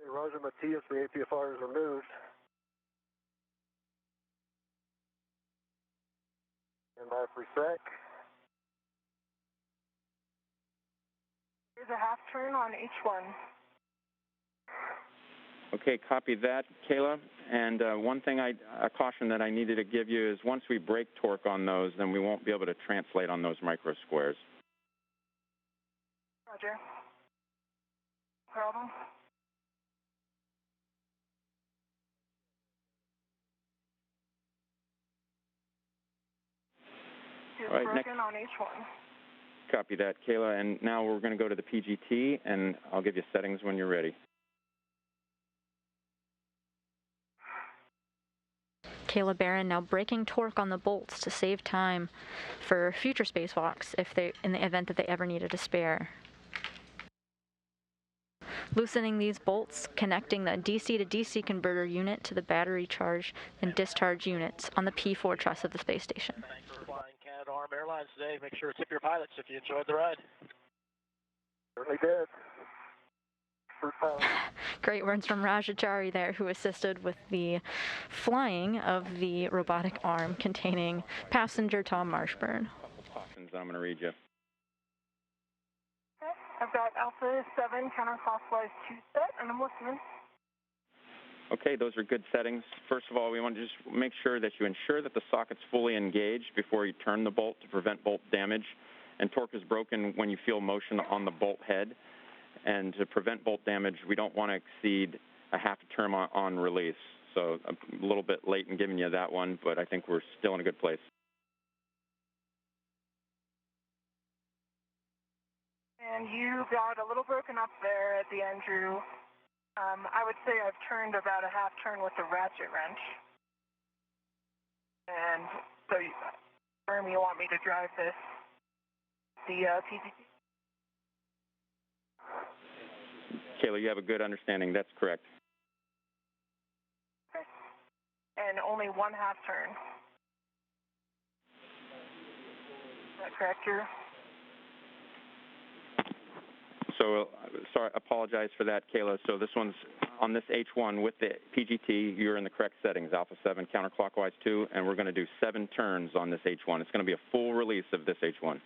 Roger Matias, the APFR is removed. And by for sec. Here's a half turn on H1. Okay, copy that, Kayla. And one thing, a caution that I needed to give you is once we break torque on those, then we won't be able to translate on those micro squares. Roger. Problem? It's All right, broken on H1. Copy that, Kayla. And now we're going to go to the PGT, and I'll give you settings when you're ready. Kayla Barron now breaking torque on the bolts to save time for future spacewalks in the event that they ever needed a spare. Loosening these bolts, connecting the DC to DC converter unit to the battery charge and discharge units on the P4 truss of the space station. Thanks for flying Canadarm Airlines today. Make sure to tip your pilots if you enjoyed the ride. Certainly did. Great words from Rajachari there, who assisted with the flying of the robotic arm containing passenger Tom Marshburn. I'm going to read you. Okay, I've got Alpha 7 counterclockwise 2 set, and I'm listening. Okay, those are good settings. First of all, we want to just make sure that you ensure that the socket's fully engaged before you turn the bolt to prevent bolt damage. And torque is broken when you feel motion on the bolt head. And to prevent bolt damage, we don't want to exceed a half a turn on release. So a little bit late in giving you that one, but I think we're still in a good place. And you got a little broken up there at the end, Drew. I would say I've turned about a half turn with the ratchet wrench. And so you want me to drive the PGT? Kayla, you have a good understanding. That's correct. Okay. And only one half turn. that correct, Drew? So, sorry, apologize for that, Kayla. So this one's on this H1 with the PGT. You're in the correct settings, Alpha 7 counterclockwise 2, and we're going to do 7 turns on this H1. It's going to be a full release of this H1.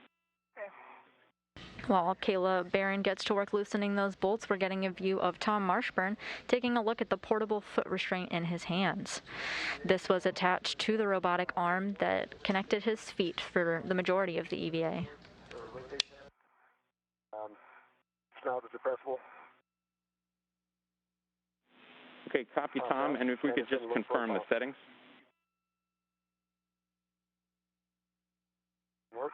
While Kayla Barron gets to work loosening those bolts, we're getting a view of Tom Marshburn taking a look at the portable foot restraint in his hands. This was attached to the robotic arm that connected his feet for the majority of the EVA. Now the depressible. Okay, copy, Tom, and if we could just confirm the settings. Work.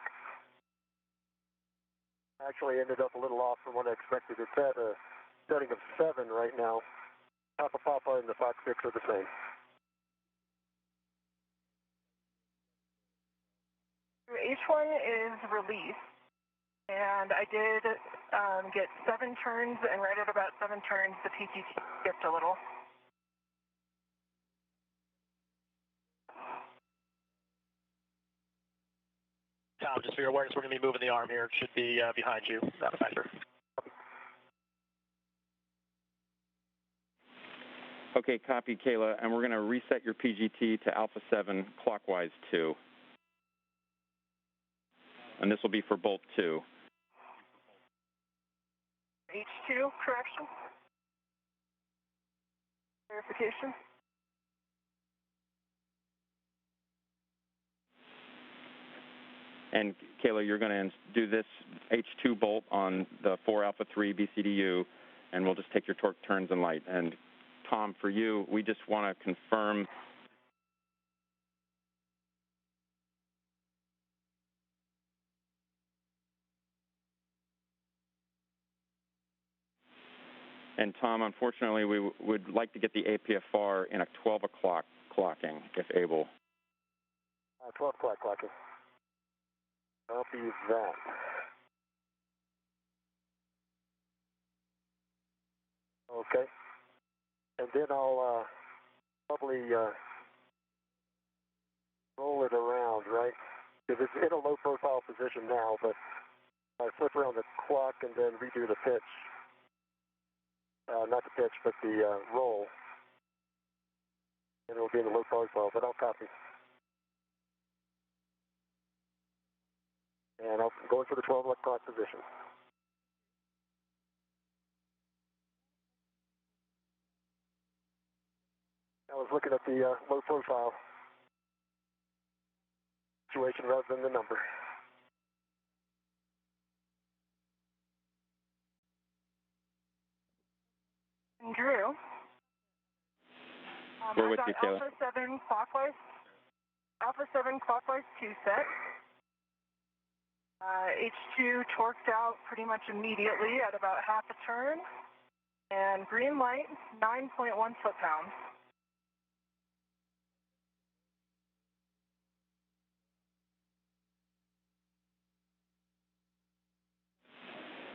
Actually ended up a little off from what I expected. It's at a setting of 7 right now. Papa and the Fox 6 are the same. H1 is released, and I did get 7 turns, and right at about 7 turns, the PGT skipped a little. Tom, just for your awareness, we're going to be moving the arm here. It should be behind you, not a factor. Okay, copy, Kayla, and we're going to reset your PGT to Alpha 7 clockwise 2. And this will be for bolt 2. H2 correction? Verification? And Kayla, you're going to do this H2 bolt on the 4 Alpha 3 BCDU, and we'll just take your torque turns and light. And Tom, for you, we just want to confirm. And Tom, unfortunately, we would like to get the APFR in a 12 o'clock clocking, if able. 12 o'clock clocking. Copy that. Okay. And then I'll probably roll it around, right? Because it's in a low profile position now, but I flip around the clock and then redo the pitch. Not the pitch, but the roll. And it'll be in the low profile, but I'll copy. And I'm going for the 12 o'clock position. I was looking at the low profile situation rather than the number. Drew? We're with you, Kayla. Alpha 7 clockwise. Alpha 7 clockwise 2 set. H2 torqued out pretty much immediately at about half a turn. And green light, 9.1 foot-pounds.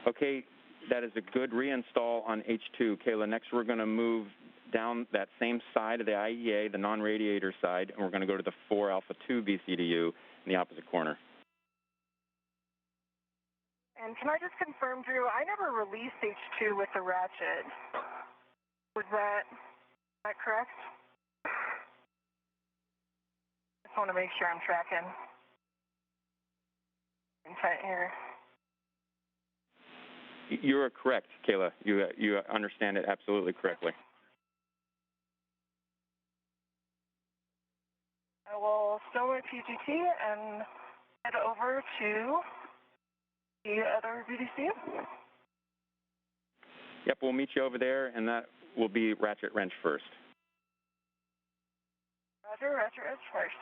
Okay, that is a good reinstall on H2. Kayla, next we're going to move down that same side of the IEA, the non-radiator side, and we're going to go to the 4 Alpha 2 BCDU in the opposite corner. And can I just confirm, Drew, I never released H2 with the ratchet. Was that correct? Just want to make sure I'm tracking intent here. You are correct, Kayla. You understand it absolutely correctly. I will stow my PGT and head over to the other VDC. Yep, we'll meet you over there, and that will be ratchet wrench first. Roger, ratchet wrench first.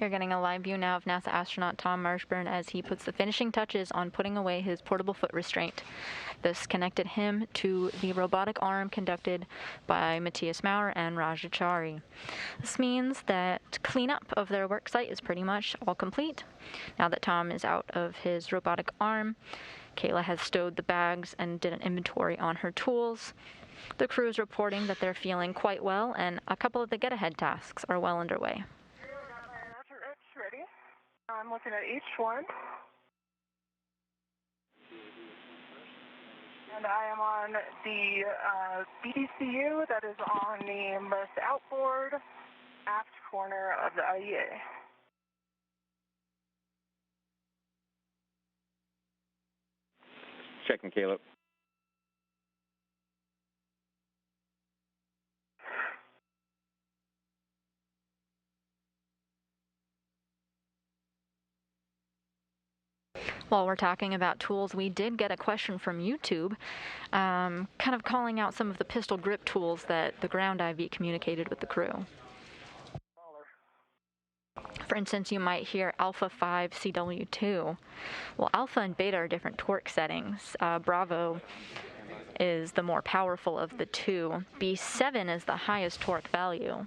You're getting a live view now of NASA astronaut Tom Marshburn as he puts the finishing touches on putting away his portable foot restraint. This connected him to the robotic arm conducted by Matthias Maurer and Raja Chari. This means that cleanup of their work site is pretty much all complete. Now that Tom is out of his robotic arm, Kayla has stowed the bags and did an inventory on her tools. The crew is reporting that they're feeling quite well, and a couple of the get-ahead tasks are well underway. Ready. I'm looking at each one. And I am on the BDCU that is on the most outboard aft corner of the IEA. Checking, Caleb. While we're talking about tools, we did get a question from YouTube kind of calling out some of the pistol grip tools that the ground IV communicated with the crew. For instance, you might hear Alpha 5 CW2. Well, Alpha and Beta are different torque settings. Bravo is the more powerful of the two. B7 is the highest torque value.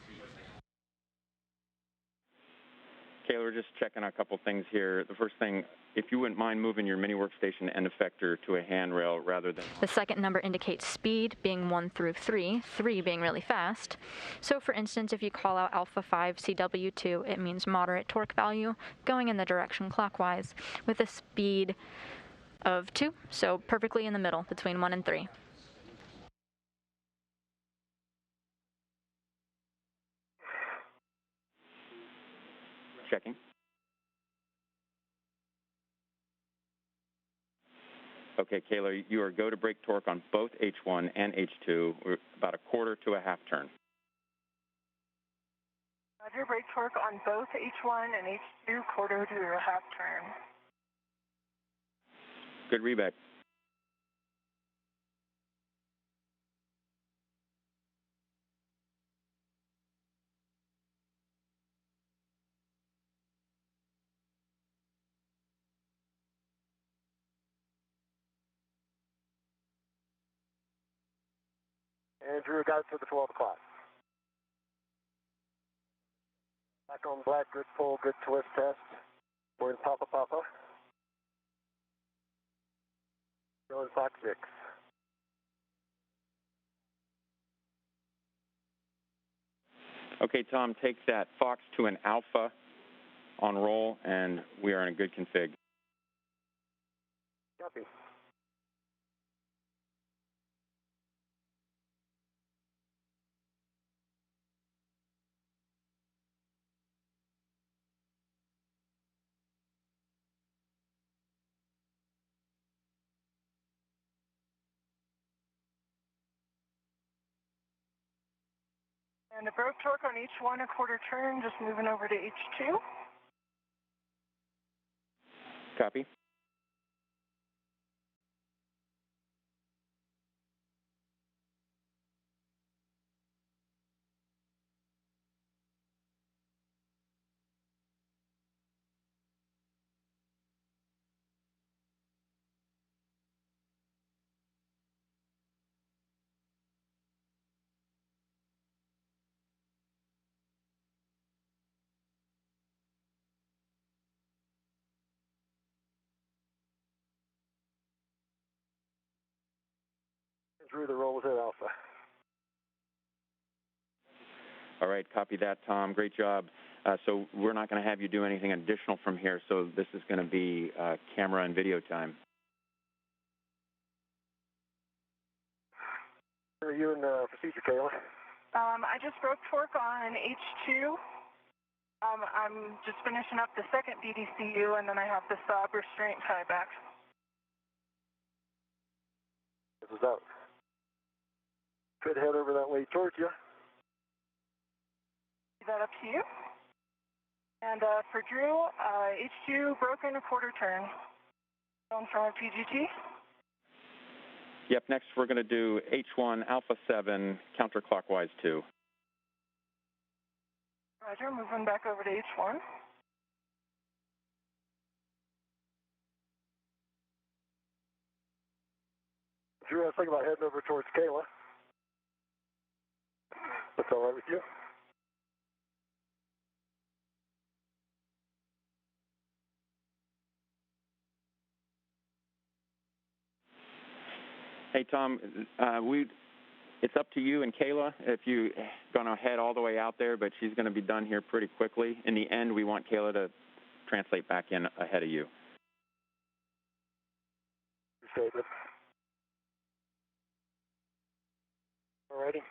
Kayla, we're just checking a couple things here. The first thing, if you wouldn't mind moving your mini workstation end effector to a handrail rather than... The second number indicates speed, being 1 through 3, 3 being really fast. So for instance, if you call out Alpha 5 CW2, it means moderate torque value, going in the direction clockwise, with a speed of 2, so perfectly in the middle, between 1 and 3. Checking. Okay, Kayla, you are go to brake torque on both H1 and H2. We're about a quarter to a half turn. Roger, brake torque on both H1 and H2, quarter to a half turn. Good reback. Andrew got it to the 12 o'clock. Back on black, good pull, good twist test. We're in Papa Papa. Going Fox 6. Okay, Tom, take that Fox to an Alpha on roll, and we are in a good config. Copy. And a broke torque on H1, a quarter turn, just moving over to H2. Copy. Drew, the roll was at Alpha. All right, copy that, Tom. Great job. So we're not going to have you do anything additional from here, so this is going to be camera and video time. Are you in procedure, Kayla? I just broke torque on H2. I'm just finishing up the second BDCU, and then I have the sob restraint tie back. This is out. Could head over that way towards you. Leave that up to you. And for Drew, H2 broken, a quarter turn. Going from a PGT. Yep, next we're going to do H1 Alpha 7 counterclockwise 2. Roger, moving back over to H1. Drew, I was thinking about heading over towards Kayla. That's all right with you? Hey, Tom, it's up to you and Kayla if you're going to head all the way out there, but she's going to be done here pretty quickly. In the end, we want Kayla to translate back in ahead of you. Appreciate it. All righty.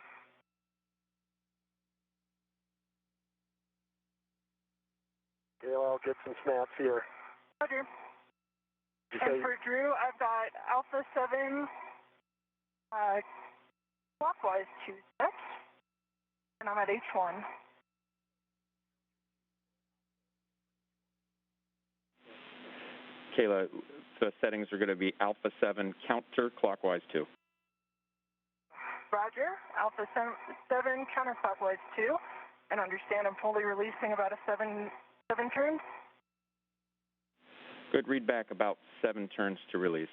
Kayla, I'll get some snaps here. Roger. And for Drew, I've got Alpha 7 clockwise 2 sets, and I'm at H1. Kayla, the settings are going to be Alpha 7 counterclockwise 2. Roger. Alpha 7 counterclockwise 2, and understand I'm fully releasing about a 7 turns. Good, read back about 7 turns to release.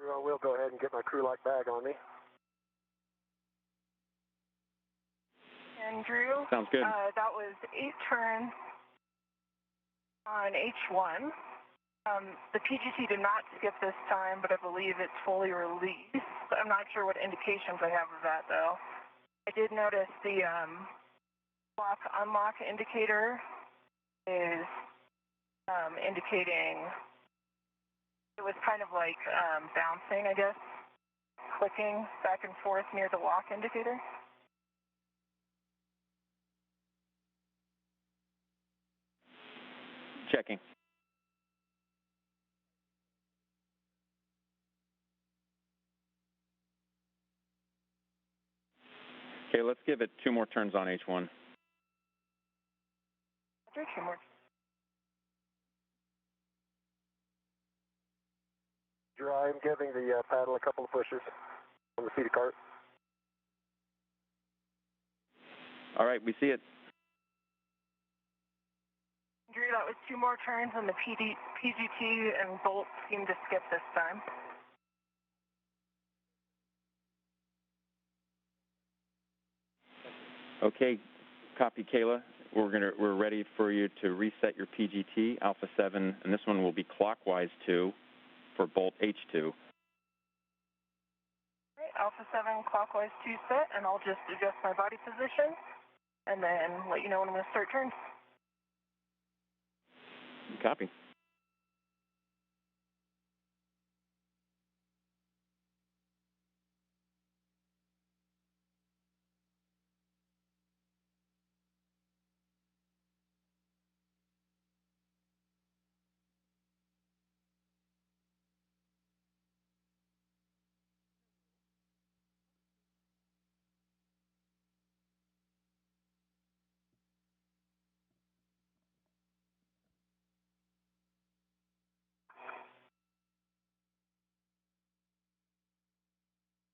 Drew, I will go ahead and get my crew lock bag on me. And Drew, sounds good. That was 8 turns on H1. The PGT did not skip this time, but I believe it's fully released. I'm not sure what indications I have of that, though. I did notice the lock-unlock indicator is indicating it was kind of like bouncing, I guess, clicking back and forth near the lock indicator. Checking. Okay, let's give it 2 more turns on H1. After 2 more. Drew, I'm giving the paddle a couple of pushes on the seat of cart. All right, we see it. Drew, that was 2 more turns, and the PGT and Bolt seemed to skip this time. Okay, copy, Kayla. We're ready for you to reset your PGT, Alpha 7, and this one will be clockwise 2 for Bolt H2. Right, Alpha 7 clockwise 2 set, and I'll just adjust my body position, and then let you know when I'm going to start turns. Copy.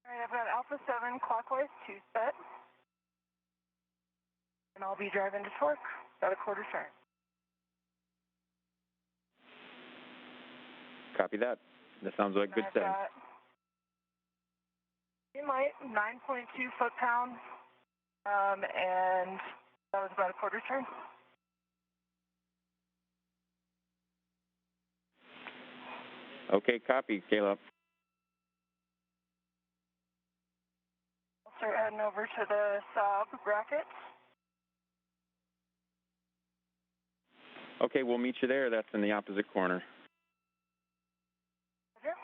All right, I've got Alpha 7 clockwise 2 set, and I'll be driving to torque, about a quarter turn. Copy that. That sounds like good setting. Green light, 9.2 foot-pounds, and that was about a quarter turn. Okay, copy, Kayla. I'll start heading over to the sub bracket. Okay, we'll meet you there. That's in the opposite corner. Roger.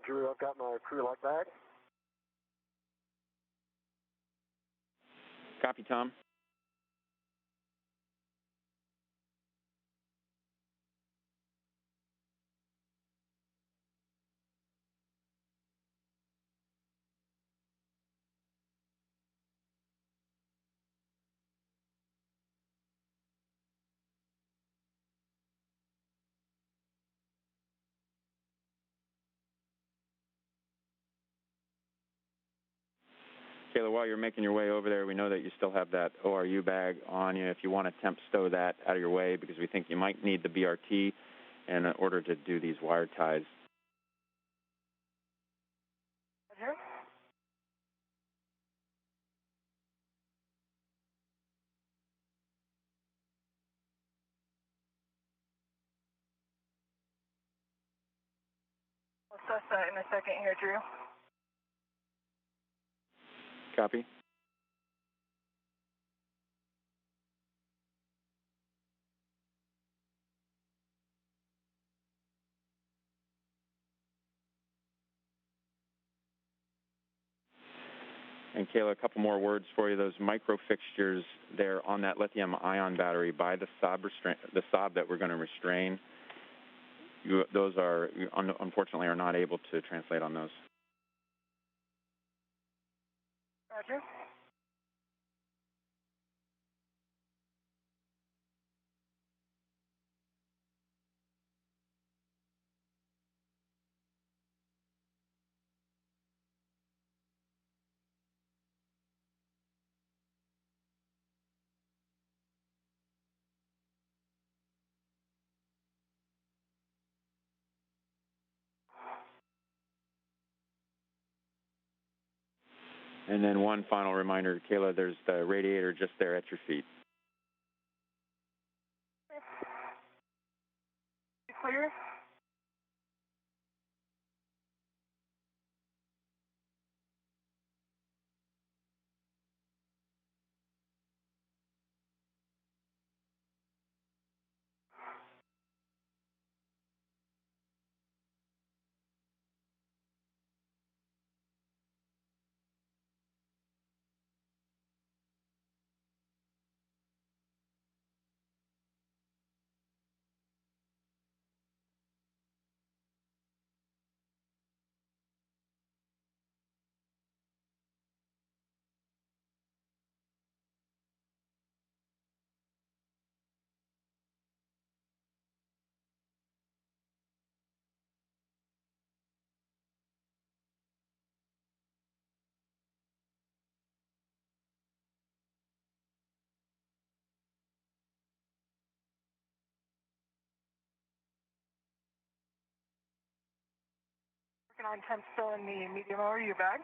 Drew, I've got my crew lock back. Copy, Tom. Kayla, while you're making your way over there, we know that you still have that ORU bag on you. If you want to temp stow that out of your way, because we think you might need the BRT in order to do these wire ties. Roger. We'll assess that in a second here, Drew. Copy. And Kayla, a couple more words for you. Those micro fixtures there on that lithium-ion battery by the sob that we're going to restrain, those are, unfortunately, are not able to translate on those. Roger. And then one final reminder, Kayla, there's the radiator just there at your feet. Clear? Working on temp still in the medium ORU bag.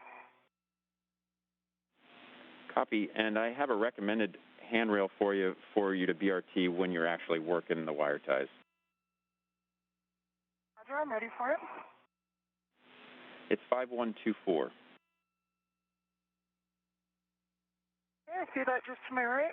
Copy. And I have a recommended handrail for you to BRT when you're actually working the wire ties. Roger, I'm ready for it. It's 5124. Okay, I see that just to my right.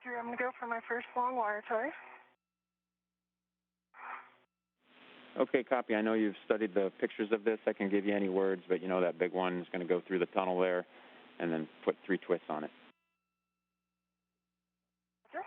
I'm going to go for my first long wire tie. Okay, copy. I know you've studied the pictures of this. I can give you any words, but you know that big one is going to go through the tunnel there and then put 3 twists on it. Roger.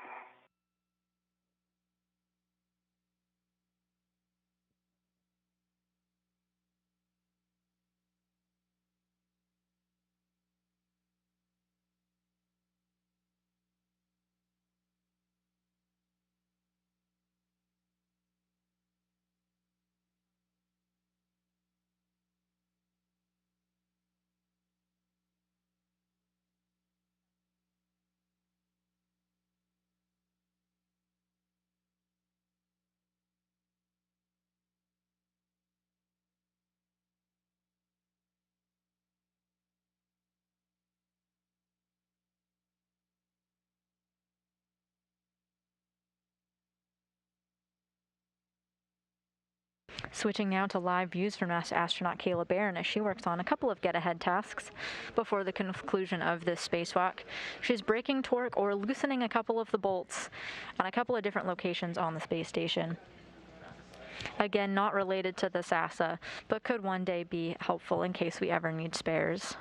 Switching now to live views from NASA astronaut Kayla Barron as she works on a couple of get-ahead tasks before the conclusion of this spacewalk. She's breaking torque or loosening a couple of the bolts on a couple of different locations on the space station. Again, not related to the NASA, but could one day be helpful in case we ever need spares.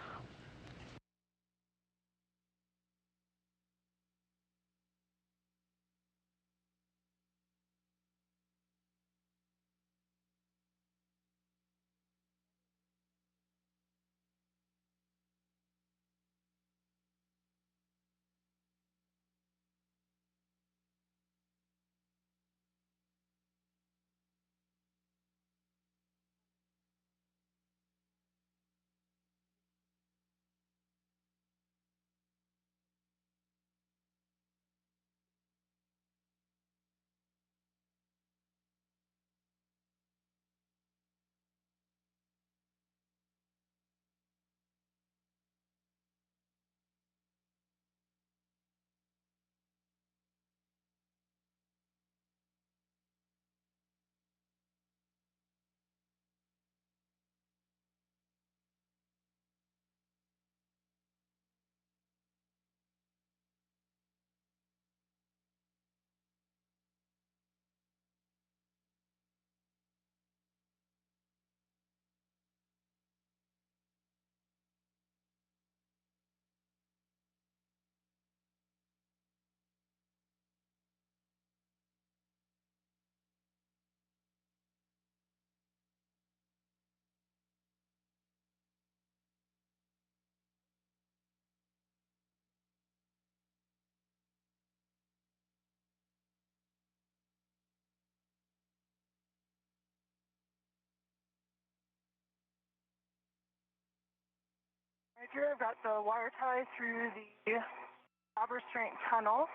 Roger, I've got the wire tie through the knob restraint tunnel,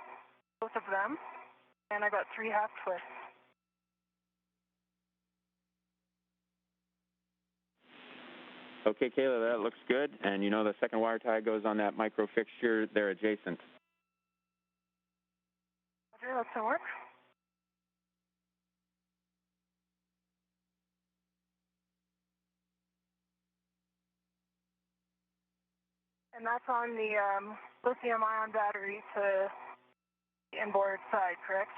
both of them, and I got 3 half twists. Okay, Kayla, that looks good. And you know the second wire tie goes on that micro fixture. They're adjacent. Roger, that's going to work. And that's on the lithium-ion battery to the inboard side, correct?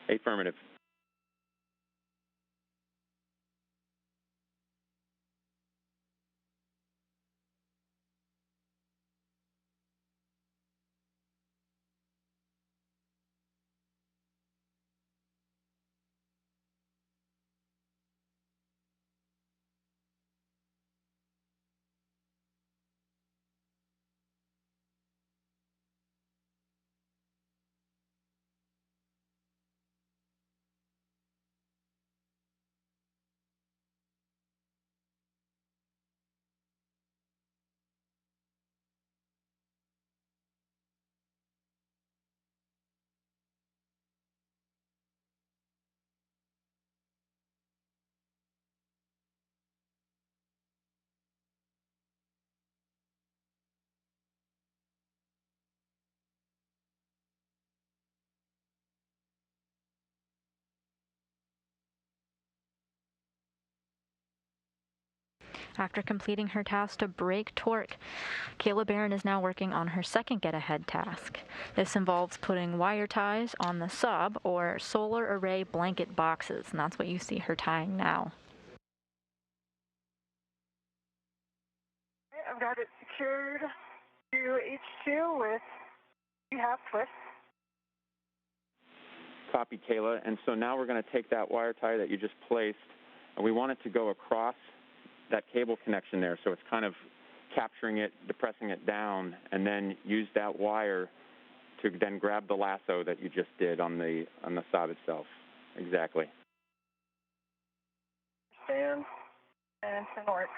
Affirmative. After completing her task to break torque, Kayla Barron is now working on her second get-ahead task. This involves putting wire ties on the sub, or solar array blanket boxes, and that's what you see her tying now. I've got it secured to H2 with 3/2 twists. Copy, Kayla. And so now we're going to take that wire tie that you just placed, and we want it to go across that cable connection there. So it's kind of capturing it, depressing it down, and then use that wire to then grab the lasso that you just did on the sob itself. Exactly. Stand, and it's going to work.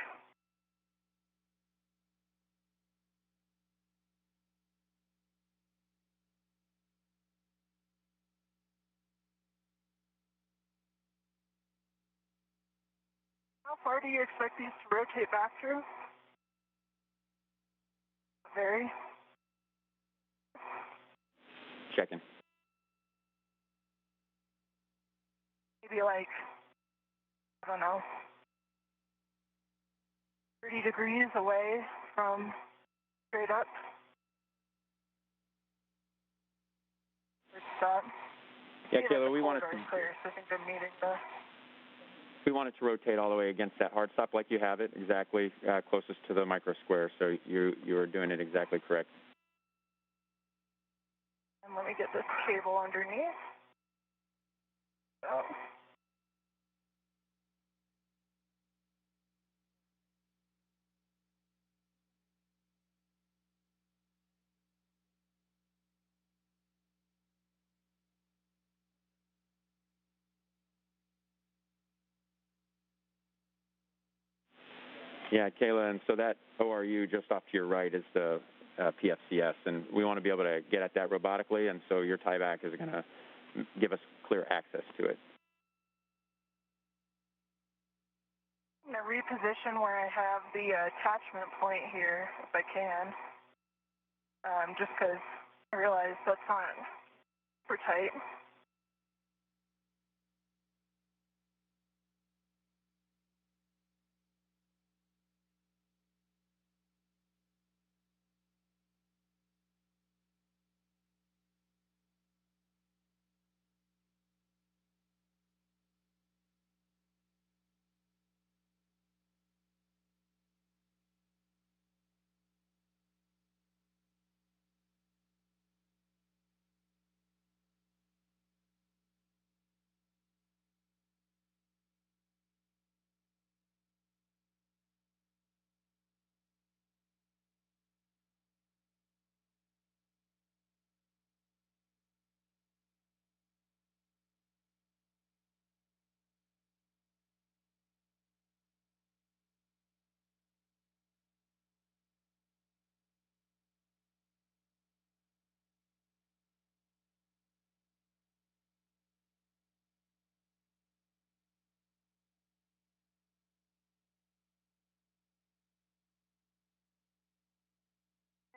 How far do you expect these to rotate back through? Very. Checking. Maybe like, I don't know, 30 degrees away from straight up. Stop. Yeah, Kayla, we want it to clear, so I think I'm meeting the... We want it to rotate all the way against that hard stop like you have it, exactly closest to the micro square. So you are doing it exactly correct. And let me get this cable underneath. So. Yeah, Kayla, and so that ORU just off to your right is the PFCS, and we want to be able to get at that robotically, and so your tieback is going to give us clear access to it. I'm going to reposition where I have the attachment point here, if I can, just because I realize that's not super tight.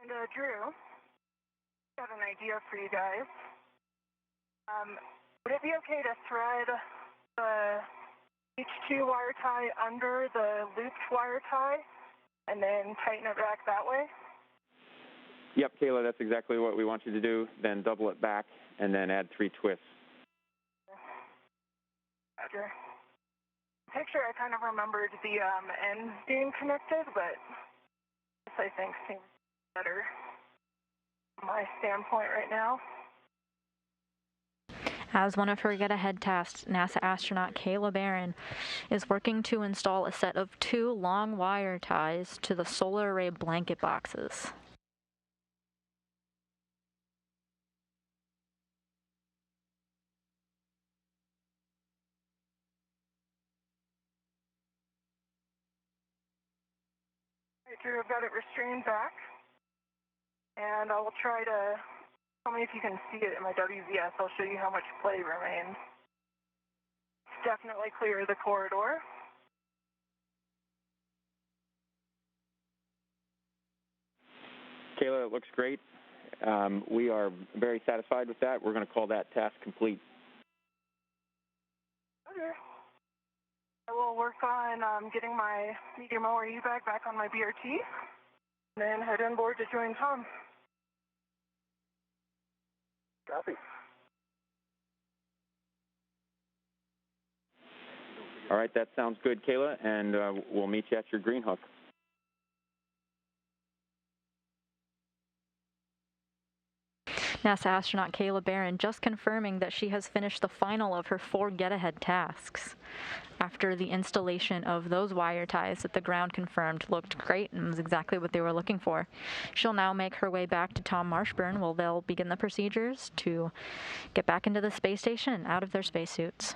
And Drew, got an idea for you guys. Would it be okay to thread the H2 wire tie under the looped wire tie and then tighten it back that way? Yep, Kayla, that's exactly what we want you to do. Then double it back and then add 3 twists. Roger. Picture, I kind of remembered the ends being connected, but this I think seems better from my standpoint right now. As one of her get-ahead tasks, NASA astronaut Kayla Barron is working to install a set of 2 long wire ties to the solar array blanket boxes. All right, Drew, I've got it restrained back, and I will try to, tell me if you can see it in my WVS. I'll show you how much play remains. It's definitely clear the corridor. Kayla, it looks great. We are very satisfied with that. We're going to call that task complete. Okay. I will work on getting my medium ORU bag back on my BRT, and then head on board to join Tom. Copy. All right, that sounds good, Kayla, and we'll meet you at your green hook. NASA astronaut Kayla Barron just confirming that she has finished the final of her 4 get-ahead tasks. After the installation of those wire ties that the ground confirmed looked great and was exactly what they were looking for. She'll now make her way back to Tom Marshburn where they'll begin the procedures to get back into the space station and out of their spacesuits.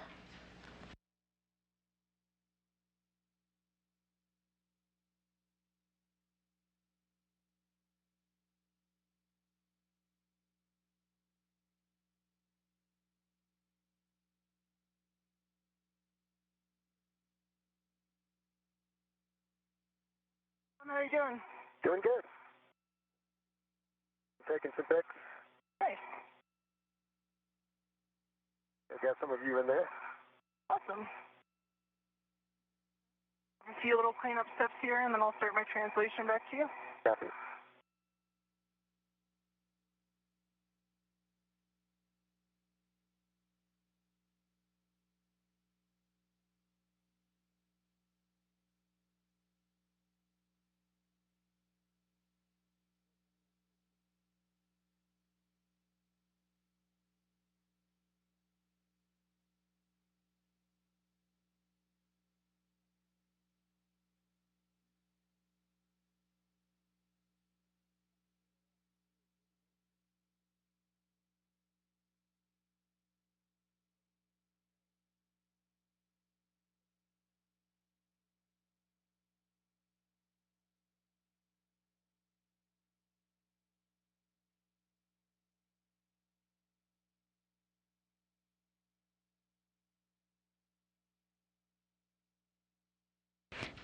How are you doing? Doing good. Taking some pics. Nice. I've got some of you in there. Awesome. A few little cleanup steps here, and then I'll start my translation back to you. Copy.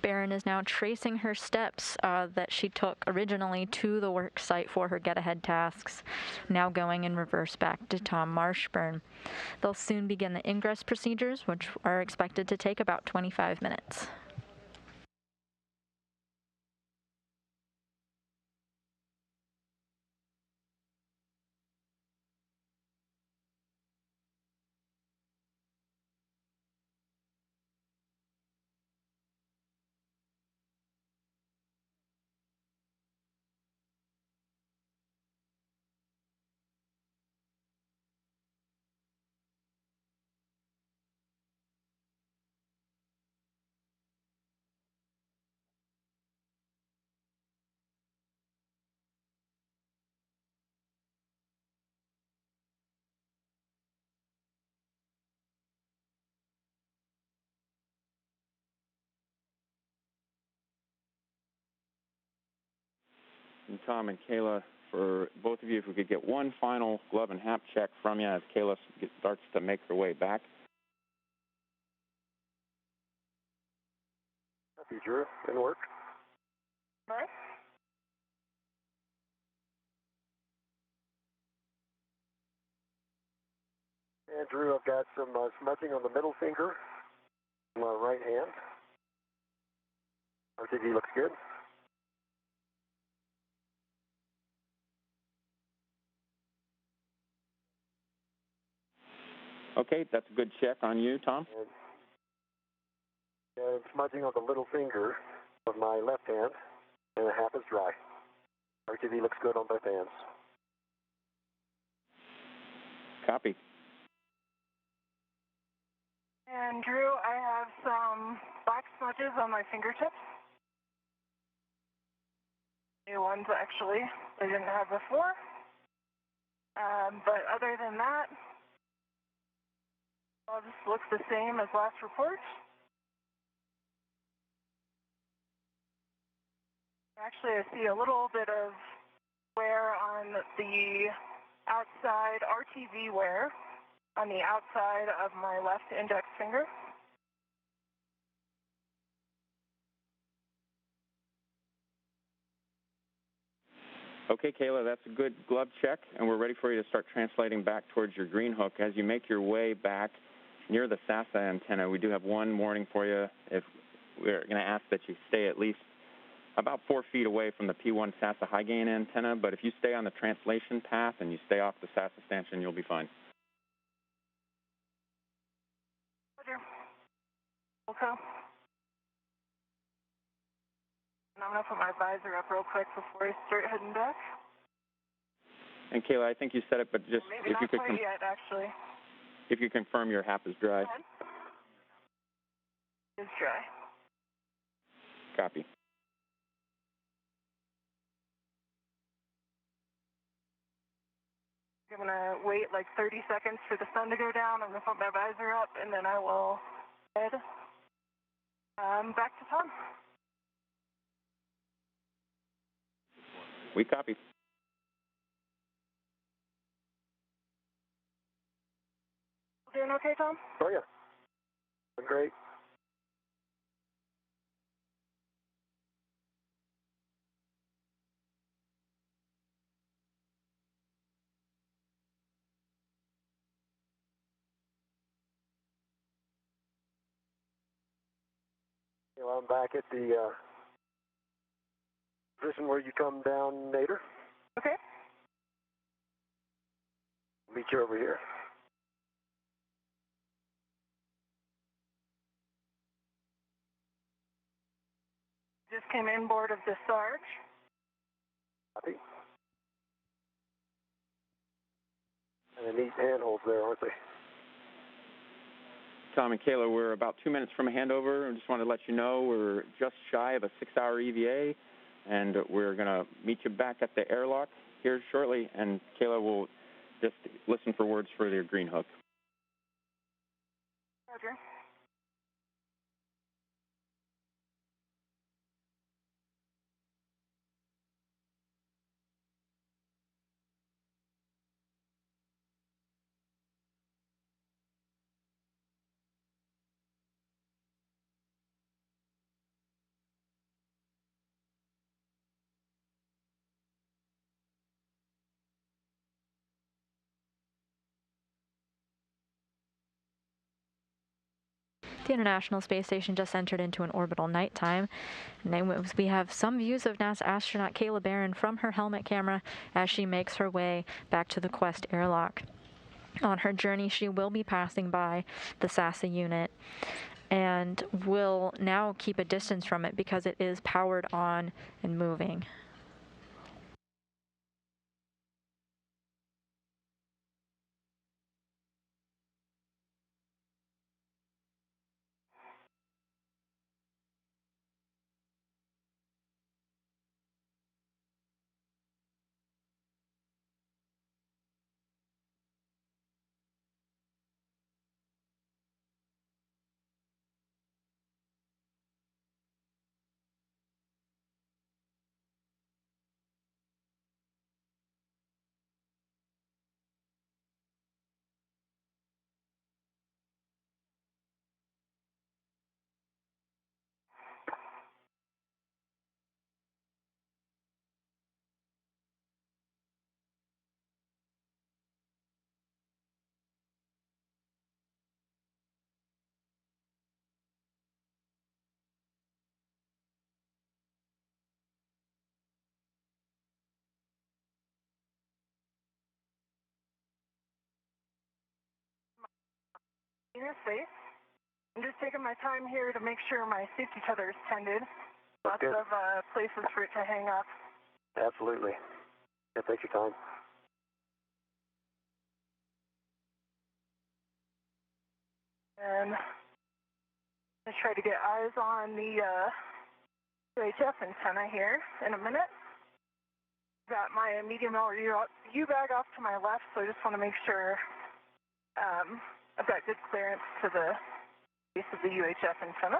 Barron is now tracing her steps that she took originally to the work site for her get-ahead tasks, now going in reverse back to Tom Marshburn. They'll soon begin the ingress procedures, which are expected to take about 25 minutes. And Tom and Kayla, for both of you, if we could get one final glove and hap check from you as Kayla starts to make her way back. Copy, Drew. Didn't work. All right. And Drew, I've got some smudging on the middle finger, my right hand. RTD looks good. Okay, that's a good check on you, Tom. And smudging on the little finger of my left hand, and the half is dry. RTD looks good on both hands. Copy. And Drew, I have some black smudges on my fingertips. New ones, actually. I didn't have before. But other than that, all this looks the same as last report. Actually, I see a little bit of wear on the outside, RTV wear on the outside of my left index finger. Okay, Kayla, that's a good glove check, and we're ready for you to start translating back towards your green hook. As you make your way back near the SASA antenna, we do have one warning for you. If we're going to ask that you stay at least about 4 feet away from the P1 SASA high gain antenna, but if you stay on the translation path and you stay off the SASA stanchion, you'll be fine. Roger. Okay. And I'm going to put my visor up real quick before I start heading back. And Kayla, I think you said it, but just Maybe if you not could quite yet, actually. if you confirm your HAP is dry. It's dry. Copy. I'm going to wait like 30 seconds for the sun to go down. I'm going to put my visor up, and then I will head back to Tom. We copy. Doing okay, Tom? Oh, yeah. Doing great. Well, I'm back at the position where you come down, Nader. Okay. Meet you over here. Just came in board of the Sarge. Copy. And the neat handholds there, aren't they? Tom and Kayla, we're about 2 minutes from a handover. I just want to let you know we're just shy of a 6-hour EVA, and we're going to meet you back at the airlock here shortly, and Kayla will just listen for words for your green hook. Roger. The International Space Station just entered into an orbital nighttime. And we have some views of NASA astronaut Kayla Barron from her helmet camera as she makes her way back to the Quest airlock. On her journey, she will be passing by the SASA unit and will now keep a distance from it because it is powered on and moving. Inner space. I'm just taking my time here to make sure my safety tether is tended. Lots of places for it to hang up. Absolutely. Yeah, take your time. And let's try to get eyes on the UHF antenna here in a minute. Got my medium L U-bag off to my left, so I just want to make sure I've got good clearance to the base of the UHF antenna.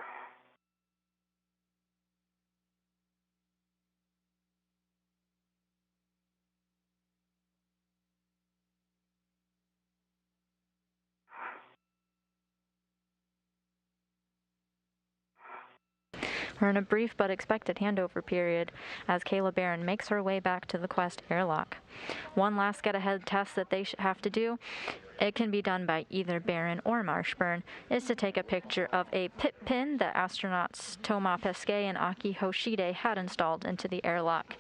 We're in a brief but expected handover period as Kayla Barron makes her way back to the Quest airlock. One last get-ahead test that they have to do, it can be done by either Barron or Marshburn, is to take a picture of a pit pin that astronauts Thomas Pesquet and Aki Hoshide had installed into the airlock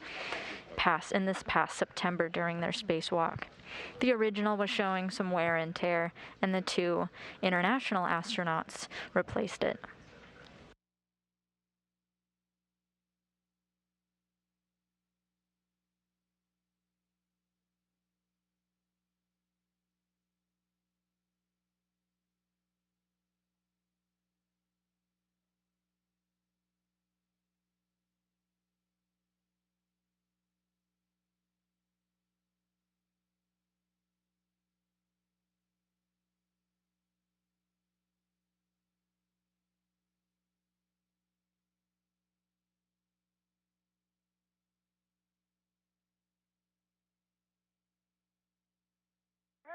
in this past September during their spacewalk. The original was showing some wear and tear, and the two international astronauts replaced it.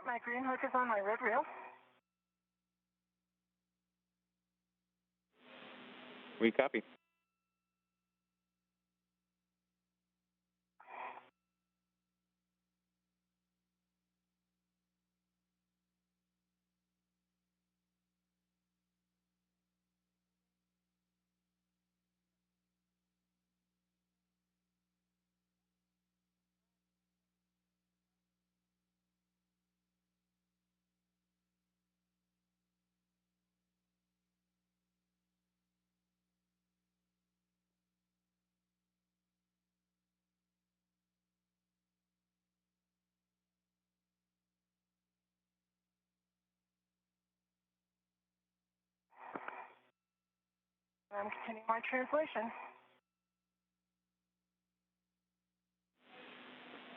My green hook is on my red reel. We copy. I'm continuing my translation.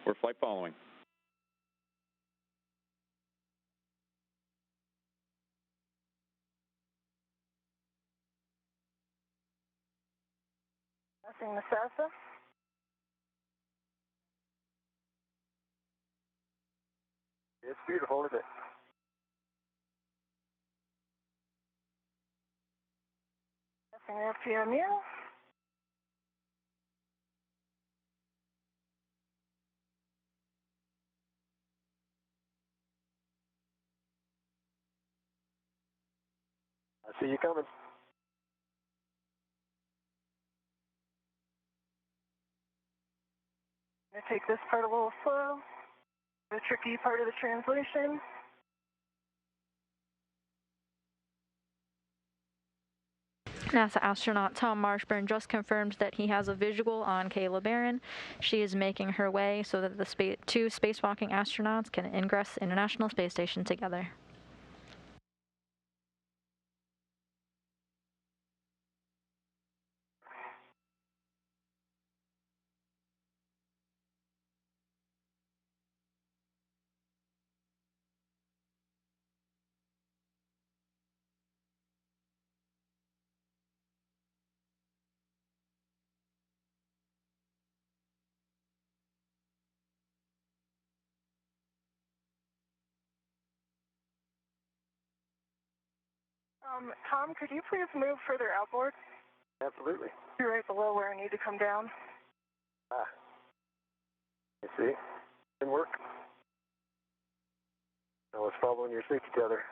We're flight following. Passing the Sasa. It's beautiful, isn't it? Passing the FTMU. I see you coming. I'm going to take this part a little slow. The tricky part of the translation. NASA astronaut Tom Marshburn just confirmed that he has a visual on Kayla Barron. She is making her way so that the two spacewalking astronauts can ingress the International Space Station together. Tom, could you please move further outboard? Absolutely. You're right below where I need to come down. Ah. You see? Didn't work. I was following your safety tether.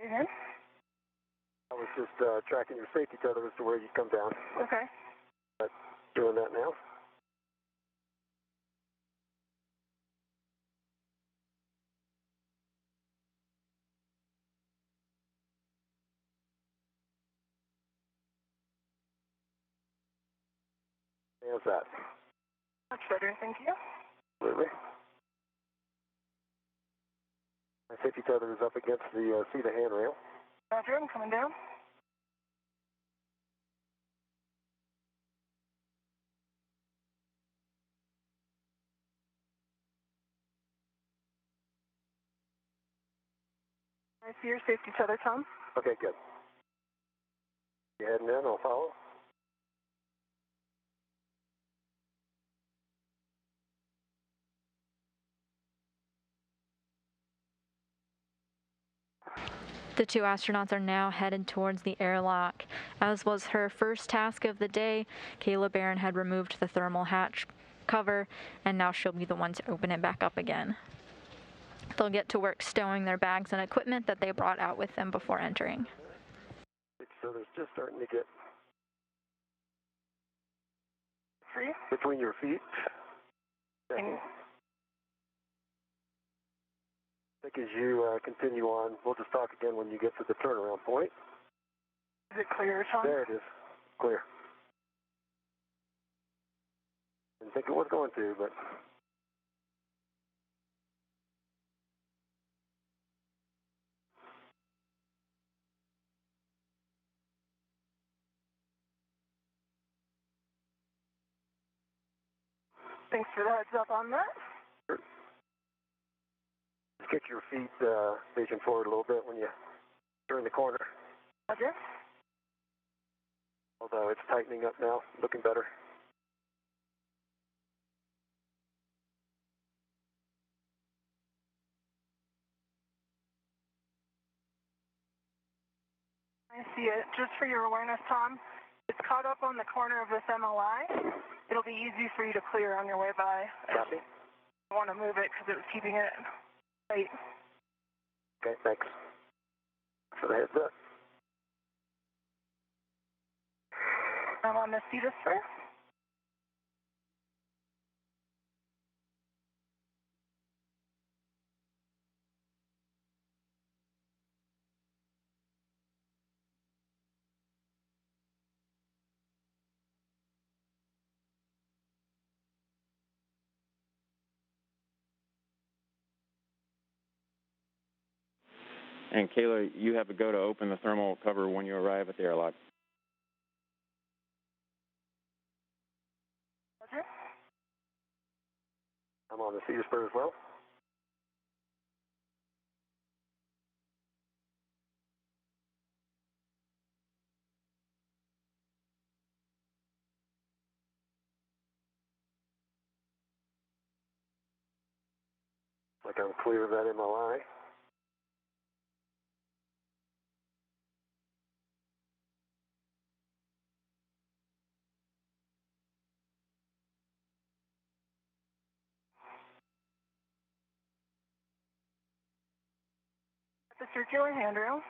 Mm-hmm. I was just tracking your safety tether as to where you come down. Okay. But doing that now. How's that? Much better, thank you. Absolutely. My safety tether is up against the seat of handrail. Roger, I'm coming down. I see your safety tether, Tom. Okay, good. You heading in? I'll follow. The two astronauts are now headed towards the airlock. As was her first task of the day, Kayla Barron had removed the thermal hatch cover, and now she'll be the one to open it back up again. They'll get to work stowing their bags and equipment that they brought out with them before entering. So there's just starting to get Free? between your feet. And I think as you continue on, we'll just talk again when you get to the turnaround point. is it clear, Tom? There it is. Clear. Didn't think it was going to, but... Thanks for the heads up on that. Sure. Just kick your feet facing forward a little bit when you turn the corner. Roger. Although it's tightening up now, looking better. I see it. Just for your awareness, Tom, it's caught up on the corner of this MLI. It'll be easy for you to clear on your way by. Copy. I want to move it because it was keeping it tight. Okay, thanks. For the heads up. I'm on the Cetus, sir. And Kayla, you have a go to open the thermal cover when you arrive at the airlock. Roger. I'm on the Cedar Spur as well. Like I'm clear of that MLI. The circular handrail.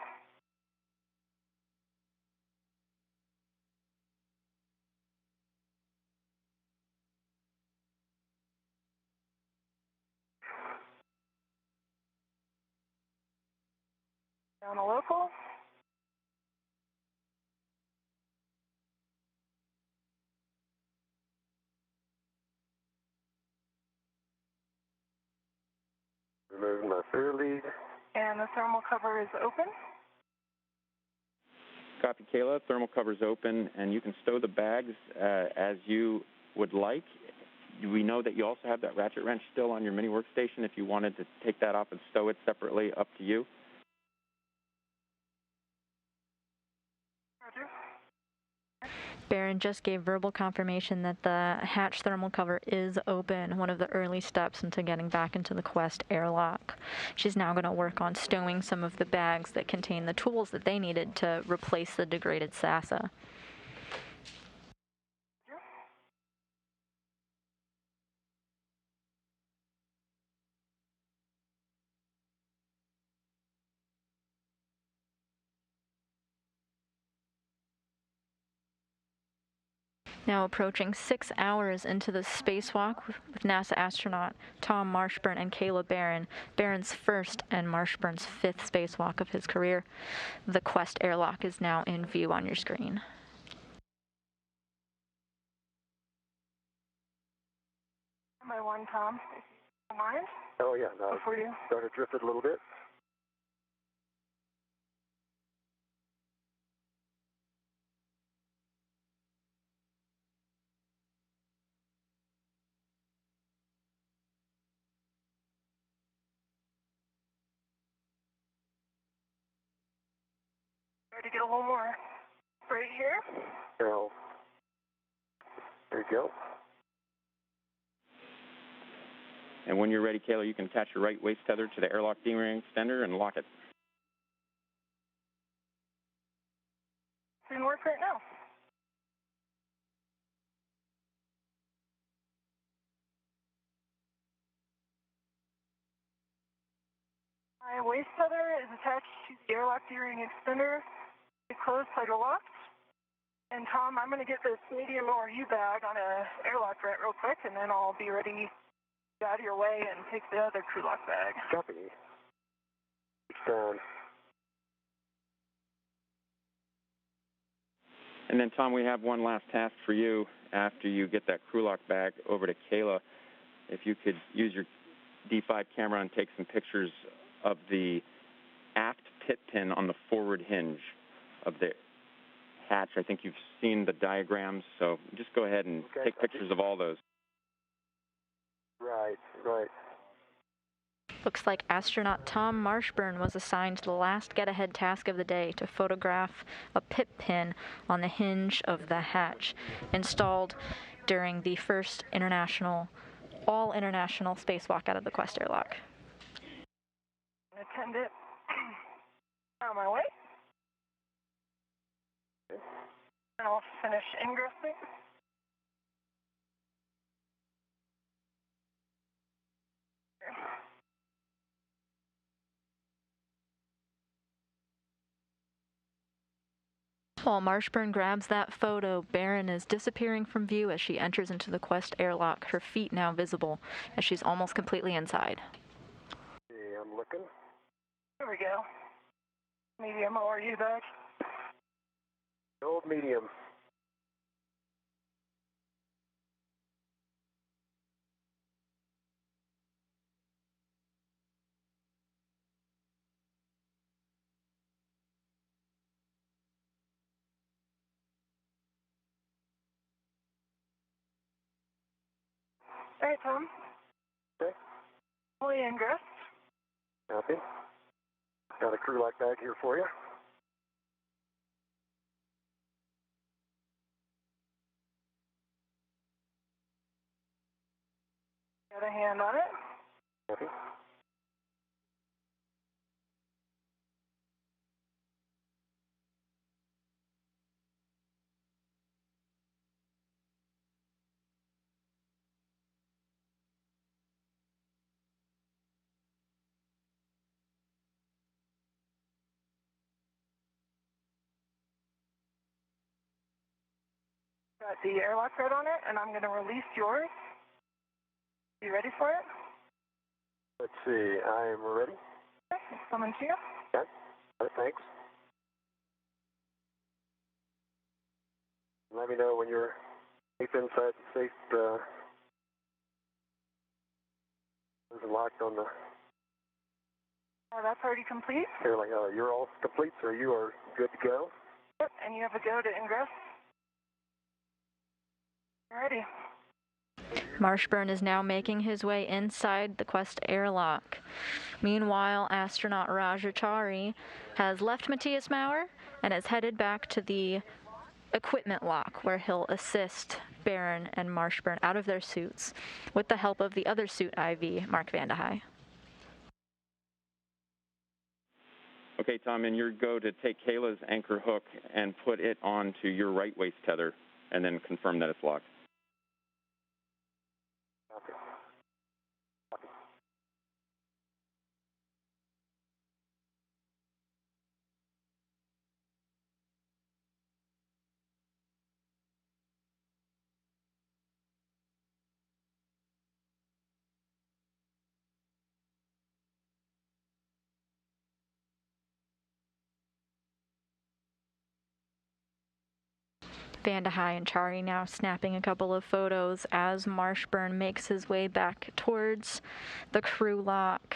Down a local. Removing my third lead. And the thermal cover is open. Copy, Kayla. Thermal cover's open, and you can stow the bags as you would like. We know that you also have that ratchet wrench still on your mini workstation. If you wanted to take that off and stow it separately, up to you. Roger. Barron just gave verbal confirmation that the hatch thermal cover is open, one of the early steps into getting back into the Quest airlock. She's now going to work on stowing some of the bags that contain the tools that they needed to replace the degraded SASA. Now approaching 6 hours into the spacewalk with NASA astronaut Tom Marshburn and Kayla Barron, Barron's first and Marshburn's fifth spacewalk of his career. The Quest airlock is now in view on your screen. My one, Tom, if you don't mind. Oh yeah, no, Before you started drifted a little bit. try to get a little more right here. So, there you go. And when you're ready, Kayla, you can attach your right waist tether to the airlock D-ring extender and lock it. My waist tether is attached to the airlock gearing extender. It's closed, tidal locked. And Tom, I'm going to get this medium ORU bag on a airlock vent real quick, and then I'll be ready to get out of your way and take the other crew lock bag. Copy. Down. And then, Tom, we have one last task for you after you get that crew lock bag over to Kayla. If you could use your D5 camera and take some pictures of the aft pit pin on the forward hinge of the hatch. I think you've seen the diagrams, so just go ahead and take pictures of all those. Right. Looks like astronaut Tom Marshburn was assigned the last get-ahead task of the day to photograph a pit pin on the hinge of the hatch, installed during the first all-international spacewalk out of the Quest airlock. Attend it. On my way. And I'll finish ingressing. While Marshburn grabs that photo, Barron is disappearing from view as she enters into the Quest airlock, her feet now visible as she's almost completely inside. Okay, I'm looking. Here we go. Medium ORU bag. Old medium. All right, Tom. Okay. Fully ingress. Copy. Got a crew lock bag here for you. Got a hand on it. Copy. Got the airlock thread on it, and I'm going to release yours. You ready for it? Let's see. I'm ready. Okay, it's coming to you. Okay. All right, thanks. Let me know when you're safe inside the safe. Is locked on the. That's already complete. Like, you're all complete, so you are good to go. Yep, and you have a go to ingress. Ready. Marshburn is now making his way inside the Quest airlock. Meanwhile, astronaut Rajachari has left Matthias Maurer and is headed back to the equipment lock, where he'll assist Barron and Marshburn out of their suits with the help of the other suit IV, Mark Van de Hei. Okay, Tom, and your go to take Kayla's anchor hook and put it onto your right waist tether and then confirm that it's locked. Okay. Copy. Van de Hei and Chari now snapping a couple of photos as Marshburn makes his way back towards the crew lock.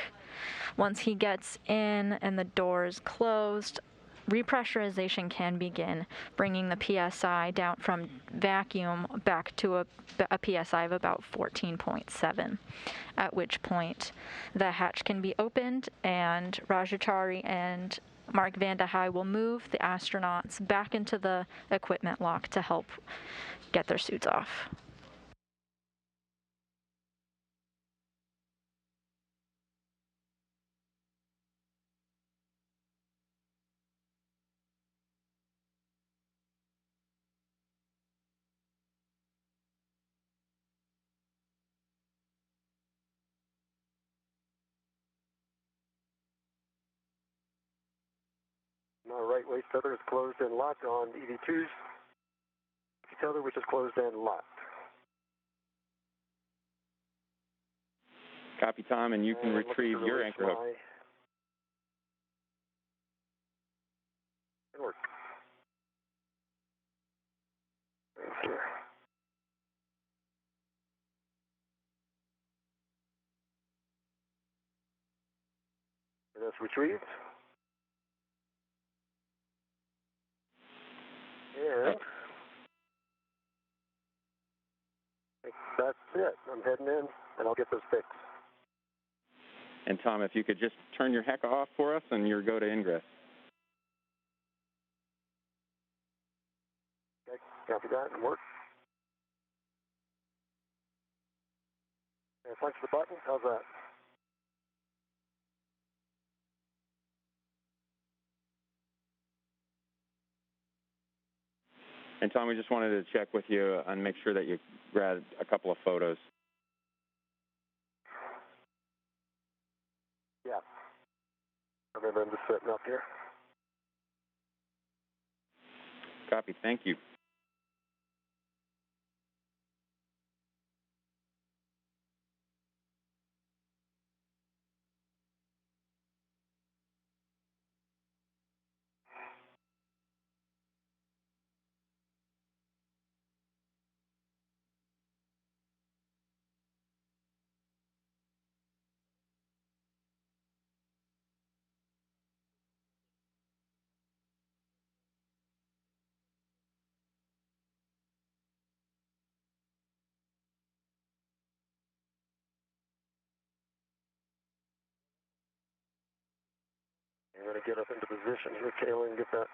Once he gets in and the doors closed, repressurization can begin, bringing the PSI down from vacuum back to a PSI of about 14.7, at which point the hatch can be opened and Rajachari and Mark Van de Hei will move the astronauts back into the equipment lock to help get their suits off. My right waist tether is closed and locked on EV2's tether, which is closed and locked. Copy, Tom, and you can retrieve your anchor hook. Good work. Thanks here. And that's retrieved. And I think that's it. I'm heading in, and I'll get those fixed. And Tom, if you could just turn your heck off for us and your go to ingress. Okay, copy that and work. And punch the button. How's that? And Tom, we just wanted to check with you and make sure that you grabbed a couple of photos. Yeah. I remember I'm just sitting up here. Copy. Thank you. I'm going to get up into position here, Kayla, and get that.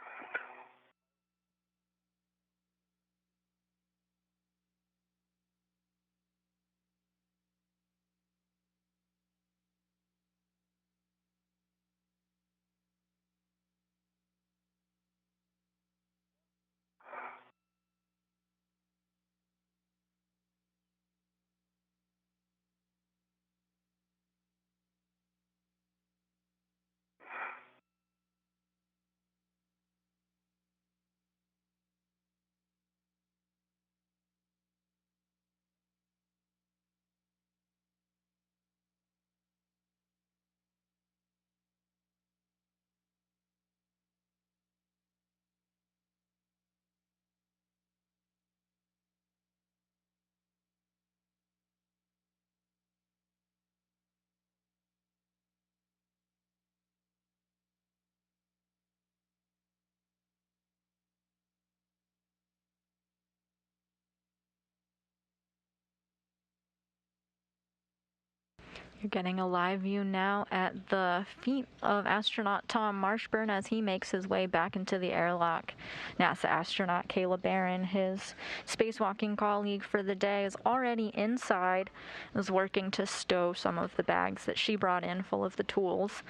You're getting a live view now at the feet of astronaut Tom Marshburn as he makes his way back into the airlock. NASA astronaut Kayla Barron, his spacewalking colleague for the day, is already inside, is working to stow some of the bags that she brought in full of the tools.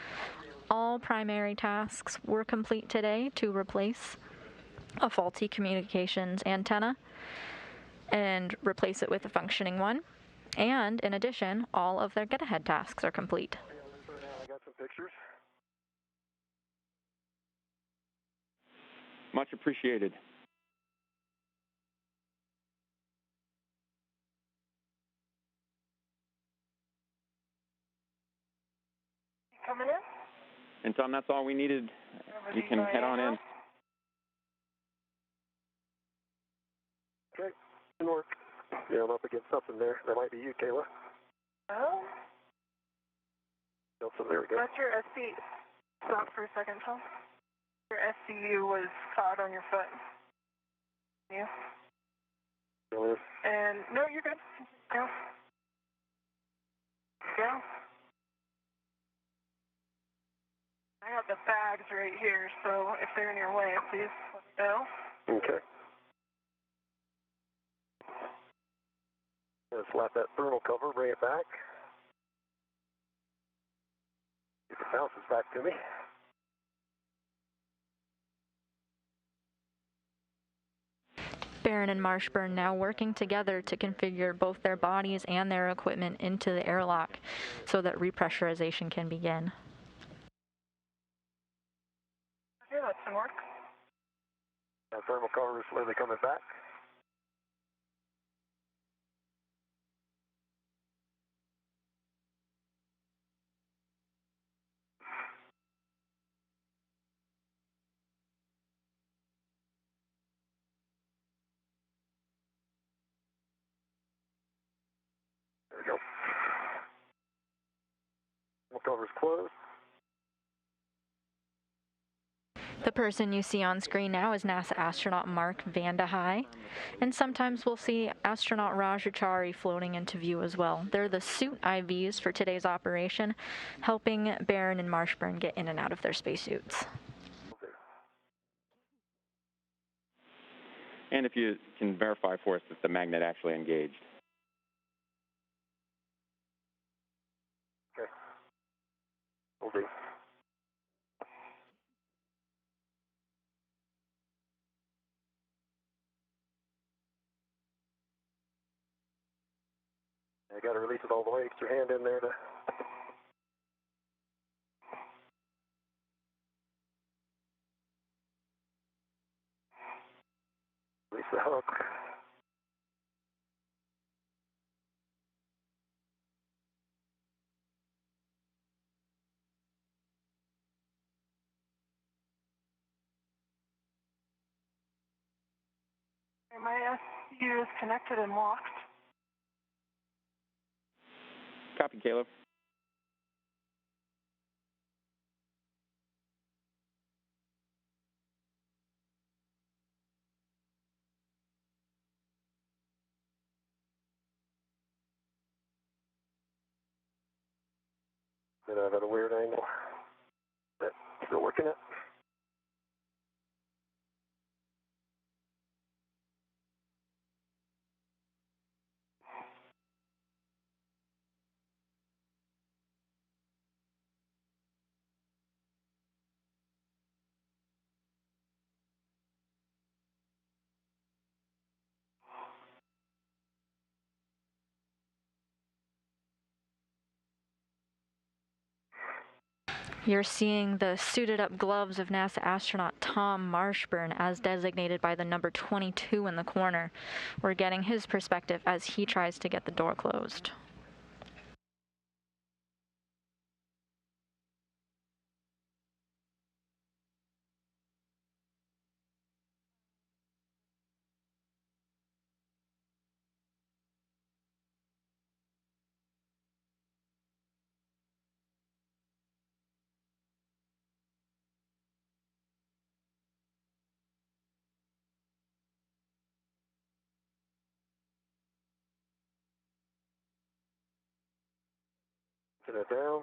All primary tasks were complete today to replace a faulty communications antenna and replace it with a functioning one. And in addition, all of their get-ahead tasks are complete. I got some pictures. Much appreciated. Coming in? And Tom, that's all we needed. You can head on in. Okay, good work. Yeah, I'm up against something there. That might be you, Kayla. Oh? So there we go. That's your SC. Stop for a second, Tom. Your SCU was caught on your foot. You? And, no, you're good. Go. Go. I got the bags right here, so if they're in your way, please let me know. Okay. Just slap that thermal cover, bring it back. If it bounces back to me. Barron and Marshburn now working together to configure both their bodies and their equipment into the airlock so that repressurization can begin. Okay, that's some work. thermal cover is slowly coming back. There we go. Thermal cover is closed. The person you see on screen now is NASA astronaut Mark Vanda High, and sometimes we'll see astronaut Rajachari floating into view as well. They're the suit IVs for today's operation, helping Barron and Marshburn get in and out of their spacesuits. And if you can verify for us that the magnet actually engaged. Okay. Will do. I got to release it all the way. Get your hand in there to. Release the hook. My SU is connected and locked. Copy, Caleb. Then I've got a weird angle. But still working it. You're seeing the suited up gloves of NASA astronaut Tom Marshburn as designated by the number 22 in the corner. We're getting his perspective as he tries to get the door closed. Get it down.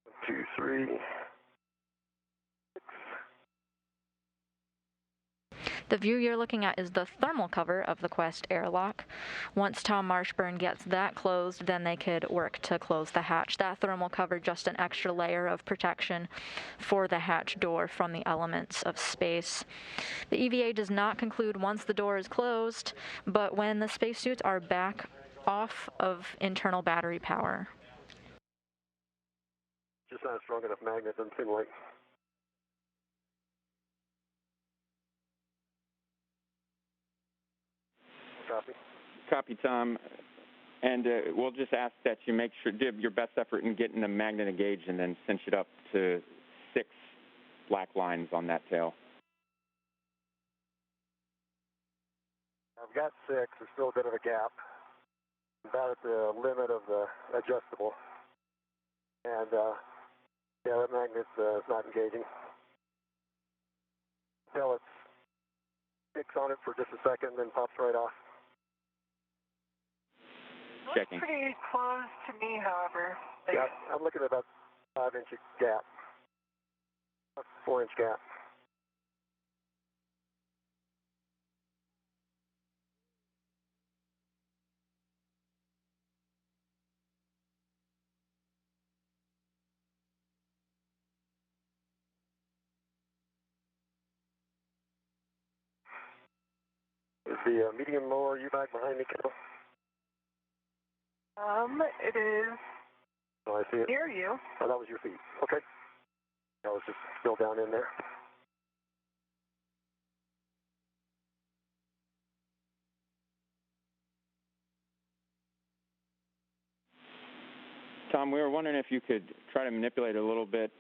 One, two, three. The view you're looking at is the thermal cover of the Quest airlock. Once Tom Marshburn gets that closed, then they could work to close the hatch. That thermal cover, just an extra layer of protection for the hatch door from the elements of space. The EVA does not conclude once the door is closed, but when the spacesuits are back off of internal battery power. Just not a strong enough magnet, doesn't seem like. Copy. Copy, Tom. And we'll just ask that you make sure, give your best effort in getting the magnet engaged and then cinch it up to 6 black lines on that tail. I've got 6. There's still a bit of a gap. About at the limit of the adjustable. And, yeah, that magnet's not engaging. Until it's 6 on it for just a second, then pops right off. Checking. Looks pretty close to me, however. Yeah, I'm looking at about 5-inch gap. 4-inch gap. Is the medium lower U-bag behind me, Kendall? It is Oh, I see it. near you. Oh, that was your feet. Okay. I was just still down in there. Tom, we were wondering if you could try to manipulate it a little bit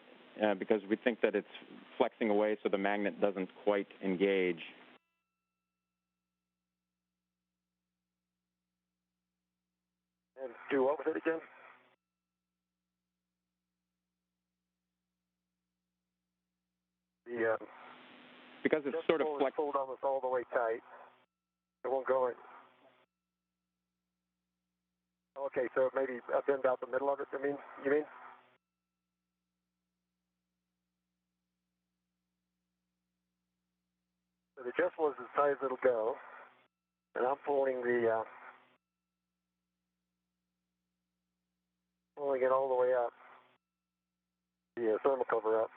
because we think that it's flexing away so the magnet doesn't quite engage. And do what with it again? The Because it's sort of pulled almost all the way tight. It won't go in. Okay, so maybe bend out the middle of it, you mean? So the adjustable is as tight as it'll go, and I'm pulling it all the way up, the thermal cover up.